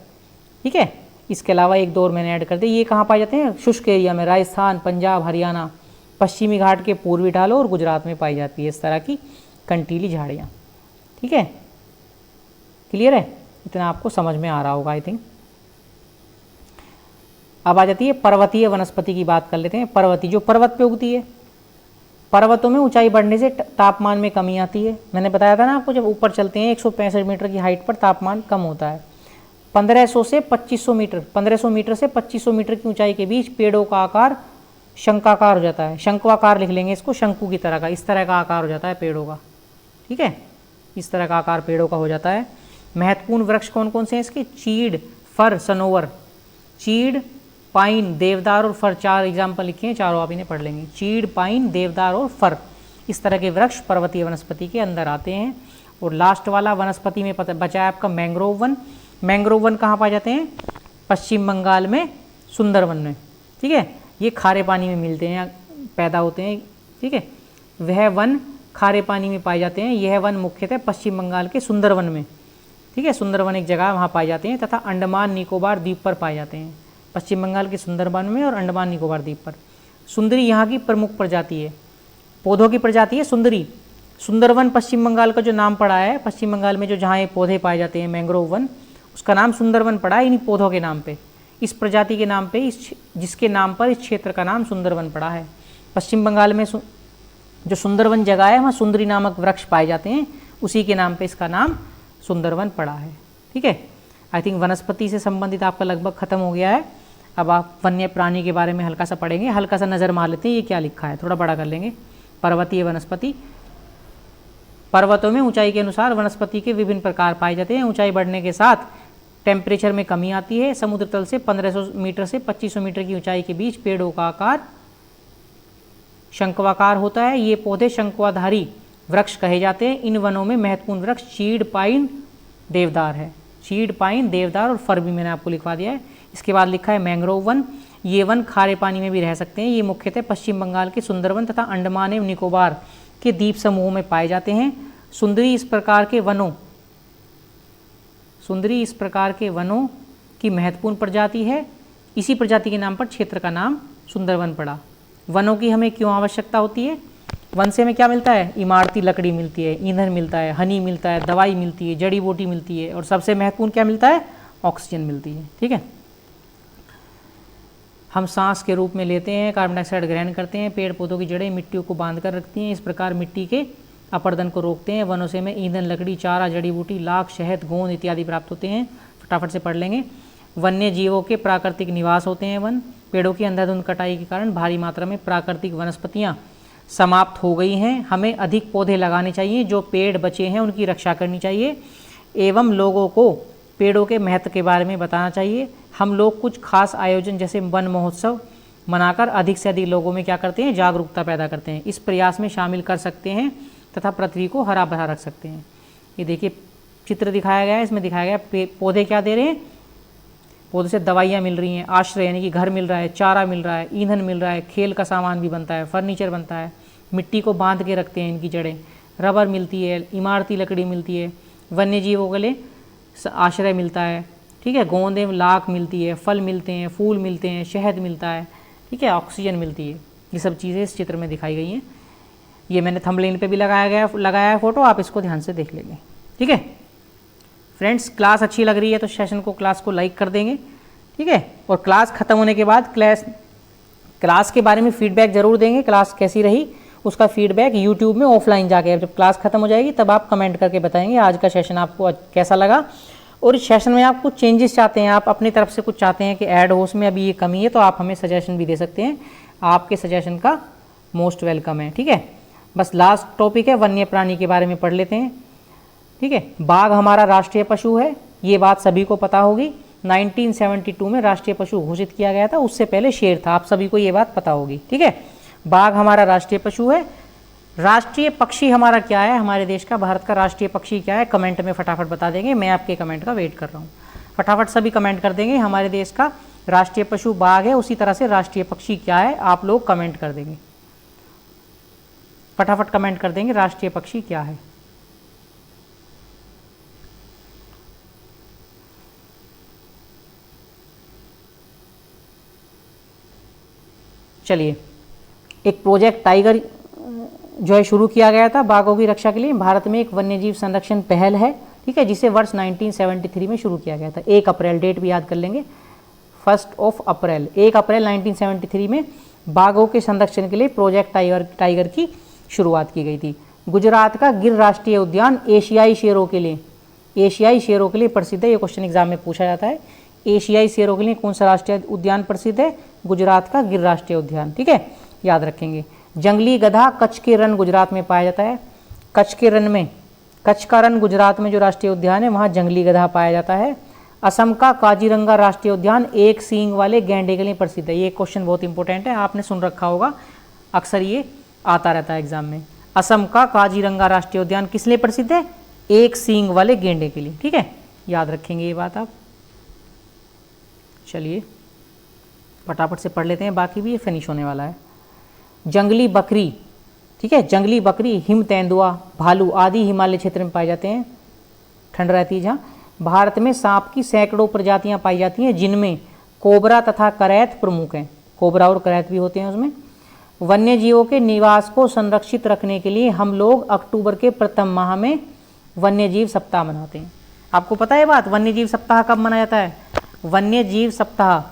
ठीक है। इसके अलावा एक दो और मैंने ऐड कर दिया। ये कहाँ पाए जाते हैं? शुष्क एरिया में, राजस्थान, पंजाब, हरियाणा, पश्चिमी घाट के पूर्वी ढालों और गुजरात में पाई जाती है इस तरह की कंटीली झाड़ियाँ, ठीक है। क्लियर है? इतना आपको समझ में आ रहा होगा आई थिंक। अब आ जाती है पर्वतीय वनस्पति की बात कर लेते हैं। पर्वतीय, जो पर्वत पे उगती है। पर्वतों में ऊंचाई बढ़ने से तापमान में कमी आती है। मैंने बताया था ना आपको, जब ऊपर चलते हैं 165 मीटर की हाइट पर तापमान कम होता है। 1500 से 2500 मीटर, 1500 मीटर से 2500 मीटर की ऊंचाई के बीच पेड़ों का आकार शंकाकार हो जाता है। शंक्वाकार लिख लेंगे इसको, शंकु की तरह का, इस तरह का आकार हो जाता है पेड़ों का, ठीक है। इस तरह का आकार पेड़ों का हो जाता है। महत्वपूर्ण वृक्ष कौन कौन से हैं इसके? चीड़, फर, सनोवर। चीड़, पाइन, देवदार और फर, 4 एग्जाम्पल लिखे हैं, चारों आप इन्हें पढ़ लेंगे। चीड़, पाइन, देवदार और फर, इस तरह के वृक्ष पर्वतीय वनस्पति के अंदर आते हैं। और लास्ट वाला वनस्पति में बचा है आपका मैंग्रोव वन। मैंग्रोव वन कहाँ पाए जाते हैं? पश्चिम बंगाल में सुंदरवन में, ठीक है। ये खारे पानी में मिलते हैं, पैदा होते हैं, ठीक है। वह वन खारे पानी में पाए जाते हैं। यह वन मुख्यतः पश्चिम बंगाल के सुंदरवन में, ठीक है, सुंदरवन एक जगह वहाँ पाए जाते हैं, तथा अंडमान निकोबार द्वीप पर पाए जाते हैं। पश्चिम बंगाल के सुंदरवन में और अंडमान निकोबार द्वीप पर। सुंदरी यहाँ की प्रमुख प्रजाति है, पौधों की प्रजाति है सुंदरी। सुंदरवन पश्चिम बंगाल का जो नाम पड़ा है, पश्चिम बंगाल में जो जहाँ ये पौधे पाए जाते हैं मैंग्रोव वन, उसका नाम सुंदरवन पड़ा है इन्हीं पौधों के नाम पे, इस प्रजाति के नाम पे, जिसके नाम पर इस क्षेत्र का नाम सुंदरवन पड़ा है। पश्चिम बंगाल में जो सुंदरवन जगह है वहाँ सुंदरी नामक वृक्ष पाए जाते हैं, उसी के नाम पे इसका नाम सुंदरवन पड़ा है, ठीक है। आई थिंक वनस्पति से संबंधित आपका लगभग खत्म हो गया है। अब आप वन्य प्राणी के बारे में हल्का सा पढ़ेंगे, हल्का सा नज़र मार लेते हैं ये क्या लिखा है, थोड़ा बड़ा कर लेंगे। पर्वतीय वनस्पति। पर्वतों में ऊंचाई के अनुसार वनस्पति के विभिन्न प्रकार पाए जाते हैं। ऊंचाई बढ़ने के साथ टेम्परेचर में कमी आती है। समुद्र तल से 1500 मीटर से 2500 मीटर की ऊंचाई के बीच पेड़ों का आकार शंक्वाकार होता है। ये पौधे शंक्वाधारी वृक्ष कहे जाते हैं। इन वनों में महत्वपूर्ण वृक्ष चीड़, पाइन, देवदार है। चीड़, पाइन, देवदार और फर भी मैंने आपको लिखवा दिया है। इसके बाद लिखा है मैंग्रोव वन। ये वन खारे पानी में भी रह सकते हैं। ये मुख्यतः पश्चिम बंगाल के सुंदरवन तथा अंडमान एवं निकोबार के द्वीप समूहों में पाए जाते हैं। सुंदरी इस प्रकार के वनों की महत्वपूर्ण प्रजाति है। इसी प्रजाति के नाम पर क्षेत्र का नाम सुंदरवन पड़ा। वनों की हमें क्यों आवश्यकता होती है? वन से हमें क्या मिलता है? इमारती लकड़ी मिलती है, ईंधन मिलता है, हनी मिलता है, दवाई मिलती है, जड़ी बूटी मिलती है, और सबसे महत्वपूर्ण क्या मिलता है? ऑक्सीजन मिलती है, ठीक है। हम सांस के रूप में लेते हैं, कार्बन डाइऑक्साइड ग्रहण करते हैं। पेड़ पौधों की जड़ें मिट्टी को बांध कर रखती हैं, इस प्रकार मिट्टी के अपरदन को रोकते हैं। वनों से हमें ईंधन, लकड़ी, चारा, जड़ी बूटी, लाख, शहद, गोंद इत्यादि प्राप्त होते हैं। फटाफट से पढ़ लेंगे। वन्य जीवों के प्राकृतिक निवास होते हैं वन। पेड़ों की अंधाधुंध कटाई के कारण भारी मात्रा में प्राकृतिक वनस्पतियाँ समाप्त हो गई हैं। हमें अधिक पौधे लगाने चाहिए। जो पेड़ बचे हैं उनकी रक्षा करनी चाहिए एवं लोगों को पेड़ों के महत्व के बारे में बताना चाहिए। हम लोग कुछ खास आयोजन जैसे वन महोत्सव मनाकर अधिक से अधिक लोगों में क्या करते हैं? जागरूकता पैदा करते हैं। इस प्रयास में शामिल कर सकते हैं तथा पृथ्वी को हरा भरा रख सकते हैं। ये देखिए चित्र दिखाया गया है, इसमें दिखाया गया पौधे क्या दे रहे हैं? पौधे से दवाइयाँ मिल रही हैं, आश्रय यानी कि घर मिल रहा है, चारा मिल रहा है, ईंधन मिल रहा है, खेल का सामान भी बनता है, फर्नीचर बनता है, मिट्टी को बांध के रखते हैं इनकी जड़ें, रबर मिलती है, इमारती लकड़ी मिलती है। वन्य जीवों के लिए आश्रय मिलता है, ठीक है, गोंद एवं लाख मिलती है, फल मिलते हैं, फूल मिलते हैं, शहद मिलता है, ठीक है, ऑक्सीजन मिलती है। ये सब चीज़ें इस चित्र में दिखाई गई हैं। ये मैंने थंबनेल पे भी लगाया है फ़ोटो, आप इसको ध्यान से देख लेंगे, ठीक है। फ्रेंड्स, क्लास अच्छी लग रही है तो सेशन को, क्लास को लाइक कर देंगे, ठीक है। और क्लास ख़त्म होने के बाद क्लास के बारे में फीडबैक ज़रूर देंगे, क्लास कैसी रही उसका फीडबैक यूट्यूब में ऑफलाइन जाके, जब क्लास ख़त्म हो जाएगी तब आप कमेंट करके बताएंगे आज का सेशन आपको कैसा लगा। और इस सेशन में आप कुछ चेंजेस चाहते हैं, आप अपनी तरफ से कुछ चाहते हैं कि ऐड हो उसमें, अभी ये कमी है, तो आप हमें सजेशन भी दे सकते हैं। आपके सजेशन का मोस्ट वेलकम है, ठीक है। बस लास्ट टॉपिक है, वन्य प्राणी के बारे में पढ़ लेते हैं, ठीक है। बाघ हमारा राष्ट्रीय पशु है, ये बात सभी को पता होगी। 1972 में राष्ट्रीय पशु घोषित किया गया था, उससे पहले शेर था, आप सभी को ये बात पता होगी, ठीक है। बाघ हमारा राष्ट्रीय पशु है। राष्ट्रीय पक्षी हमारा क्या है, हमारे देश का, भारत का राष्ट्रीय पक्षी क्या है, कमेंट में फटाफट बता देंगे। मैं आपके कमेंट का वेट कर रहा हूँ, फटाफट सभी कमेंट कर देंगे। हमारे देश का राष्ट्रीय पशु बाघ है, उसी तरह से राष्ट्रीय पक्षी क्या है आप लोग कमेंट कर देंगे, फटाफट कमेंट कर देंगे राष्ट्रीय पक्षी क्या है। चलिए, एक प्रोजेक्ट टाइगर जो है शुरू किया गया था बाघों की रक्षा के लिए। भारत में एक वन्यजीव संरक्षण पहल है, ठीक है, जिसे वर्ष 1973 में शुरू किया गया था। 1 अप्रैल, डेट भी याद कर लेंगे, 1 अप्रैल 1 अप्रैल 1973 में बाघों के संरक्षण के लिए प्रोजेक्ट टाइगर की शुरुआत की गई थी। गुजरात का गिर राष्ट्रीय उद्यान एशियाई शेरों के लिए प्रसिद्ध है। ये क्वेश्चन एग्जाम में पूछा जाता है, एशियाई शेरों के लिए कौन सा राष्ट्रीय उद्यान प्रसिद्ध है? गुजरात का गिर राष्ट्रीय उद्यान, ठीक है, याद रखेंगे। जंगली गधा कच्छ के रन गुजरात में पाया जाता है। कच्छ का रन गुजरात में जो राष्ट्रीय उद्यान है वहाँ जंगली गधा पाया जाता है। असम का काजीरंगा राष्ट्रीय उद्यान एक सींग वाले गैंडे के लिए प्रसिद्ध है। ये क्वेश्चन बहुत इंपॉर्टेंट है, आपने सुन रखा होगा, अक्सर ये आता रहता है एग्जाम में। असम का काजीरंगा राष्ट्रीय उद्यान किस लिए प्रसिद्ध है? एक सींग वाले गैंडे के लिए, ठीक है, याद रखेंगे ये बात आप। चलिए फटाफट से पढ़ लेते हैं, बाकी भी ये फिनिश होने वाला है। जंगली बकरी, ठीक है, जंगली बकरी, हिम तेंदुआ, भालू आदि हिमालय क्षेत्र में पाए जाते हैं, ठंड रहती है जहाँ। भारत में सांप की सैकड़ों प्रजातियां पाई जाती हैं, जिनमें कोबरा तथा करैत प्रमुख हैं। कोबरा और करैत भी होते हैं उसमें। वन्य जीवों के निवास को संरक्षित रखने के लिए हम लोग अक्टूबर के प्रथम माह में वन्य जीव सप्ताह मनाते हैं। आपको पता है बात, वन्य जीव सप्ताह कब मनाया जाता है? वन्य जीव सप्ताह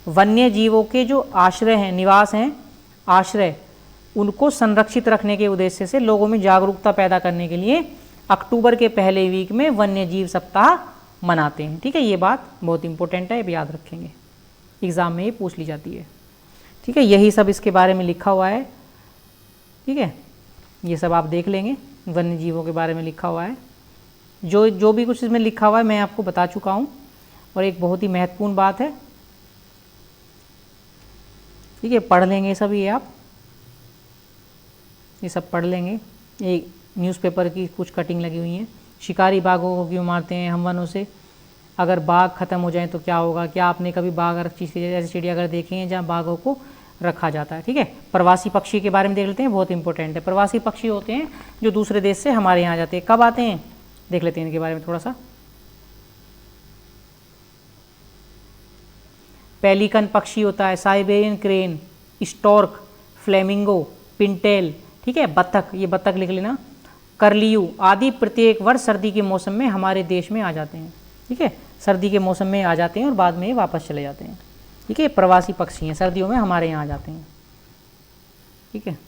वन्य जीवों के जो आश्रय हैं, निवास हैं, आश्रय, उनको संरक्षित रखने के उद्देश्य से लोगों में जागरूकता पैदा करने के लिए अक्टूबर के पहले वीक में वन्य जीव सप्ताह मनाते हैं, ठीक है। ये बात बहुत इंपॉर्टेंट है, याद रखेंगे, एग्जाम में ये पूछ ली जाती है, ठीक है। यही सब इसके बारे में लिखा हुआ है, ठीक है, ये सब आप देख लेंगे, वन्य जीवों के बारे में लिखा हुआ है। जो भी कुछ इसमें लिखा हुआ है मैं आपको बता चुका हूँ। और एक बहुत ही महत्वपूर्ण बात है, ठीक है, पढ़ लेंगे सब ये आप, ये सब पढ़ लेंगे। ये न्यूज़पेपर की कुछ कटिंग लगी हुई है। शिकारी बाघों को क्यों मारते हैं हम वनों से? अगर बाघ खत्म हो जाए तो क्या होगा? क्या आपने कभी बाघ ऐसे चिड़ियाघर देखे हैं जहाँ बाघों को रखा जाता है, ठीक है। प्रवासी पक्षी के बारे में देख लेते हैं, बहुत इंपॉर्टेंट है। प्रवासी पक्षी होते हैं जो दूसरे देश से हमारे यहाँ जाते हैं। कब आते हैं देख लेते हैं इनके बारे में थोड़ा सा। पेलिकन पक्षी होता है, Siberian crane, stork, flamingo, Pintail, ठीक है, बत्तख, ये बत्तख लिख लेना, करलियू आदि प्रत्येक वर्ष सर्दी के मौसम में हमारे देश में आ जाते हैं, ठीक है, सर्दी के मौसम में आ जाते हैं और बाद में वापस चले जाते हैं, ठीक है। प्रवासी पक्षी हैं, सर्दियों में हमारे यहाँ आ जाते हैं, ठीक है।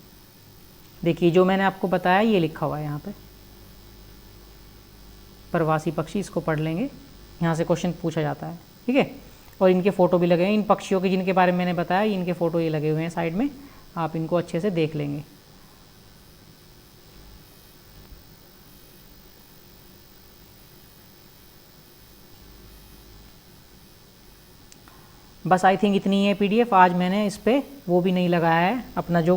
देखिए जो मैंने आपको बताया ये लिखा हुआ है यहाँ पे, प्रवासी पक्षी, इसको पढ़ लेंगे, यहाँ से क्वेश्चन पूछा जाता है, ठीक है। और इनके फ़ोटो भी लगे हैं, इन पक्षियों के जिनके बारे में मैंने बताया इनके फ़ोटो ये लगे हुए हैं साइड में, आप इनको अच्छे से देख लेंगे। बस आई थिंक इतनी है पीडीएफ। आज मैंने इस पर वो भी नहीं लगाया है, अपना जो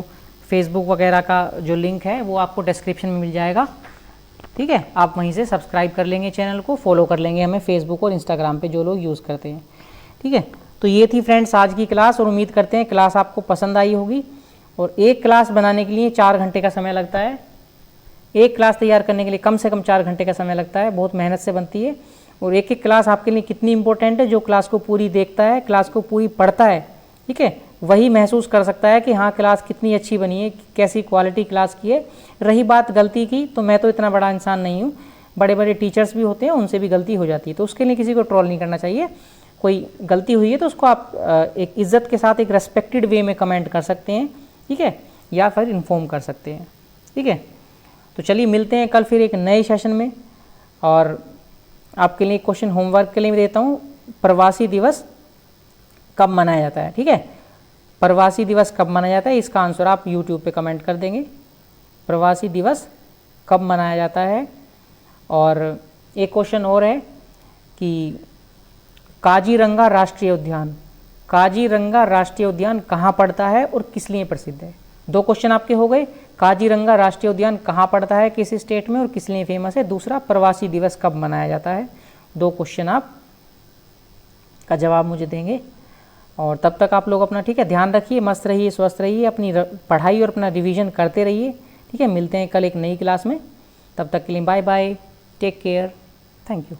फेसबुक वगैरह का जो लिंक है वो आपको डिस्क्रिप्शन में मिल जाएगा, ठीक है। आप वहीं से सब्सक्राइब कर लेंगे, चैनल को फॉलो कर लेंगे हमें फेसबुक और इंस्टाग्राम पे जो लोग यूज़ करते हैं, ठीक है। तो ये थी फ्रेंड्स आज की क्लास, और उम्मीद करते हैं क्लास आपको पसंद आई होगी। और एक क्लास बनाने के लिए 4 घंटे का समय लगता है, एक क्लास तैयार करने के लिए कम से कम 4 घंटे का समय लगता है, बहुत मेहनत से बनती है। और एक एक क्लास आपके लिए कितनी इंपॉर्टेंट है। जो क्लास को पूरी देखता है, क्लास को पूरी पढ़ता है, ठीक है, वही महसूस कर सकता है कि हाँ क्लास कितनी अच्छी बनी है, कैसी क्वालिटी क्लास की है। रही बात गलती की, तो मैं तो इतना बड़ा इंसान नहीं हूँ, बड़े बड़े टीचर्स भी होते हैं, उनसे भी गलती हो जाती है, तो उसके लिए किसी को ट्रोल नहीं करना चाहिए। कोई गलती हुई है तो उसको आप एक इज़्ज़त के साथ एक रेस्पेक्टेड वे में कमेंट कर सकते हैं, ठीक है, या फिर इन्फॉर्म कर सकते हैं, ठीक है। तो चलिए मिलते हैं कल फिर एक नए सेशन में। और आपके लिए क्वेश्चन होमवर्क के लिए भी देता हूँ, प्रवासी दिवस कब मनाया जाता है, ठीक है। प्रवासी दिवस कब मनाया जाता है, इसका आंसर आप यूट्यूब पे कमेंट कर देंगे। प्रवासी दिवस कब मनाया जाता है। और एक क्वेश्चन और है कि काजीरंगा राष्ट्रीय उद्यान, काजीरंगा राष्ट्रीय उद्यान कहाँ पड़ता है और किस लिए प्रसिद्ध है। 2 क्वेश्चन आपके हो गए। काजीरंगा राष्ट्रीय उद्यान कहाँ पड़ता है, किस स्टेट में और किस लिए फेमस है। दूसरा, प्रवासी दिवस कब मनाया जाता है। 2 क्वेश्चन आप का जवाब मुझे देंगे। और तब तक आप लोग अपना, ठीक है, ध्यान रखिए, मस्त रहिए, स्वस्थ रहिए, अपनी पढ़ाई और अपना रिवीजन करते रहिए, ठीक है। मिलते हैं कल एक नई क्लास में, तब तक के लिए bye bye, take care, thank you.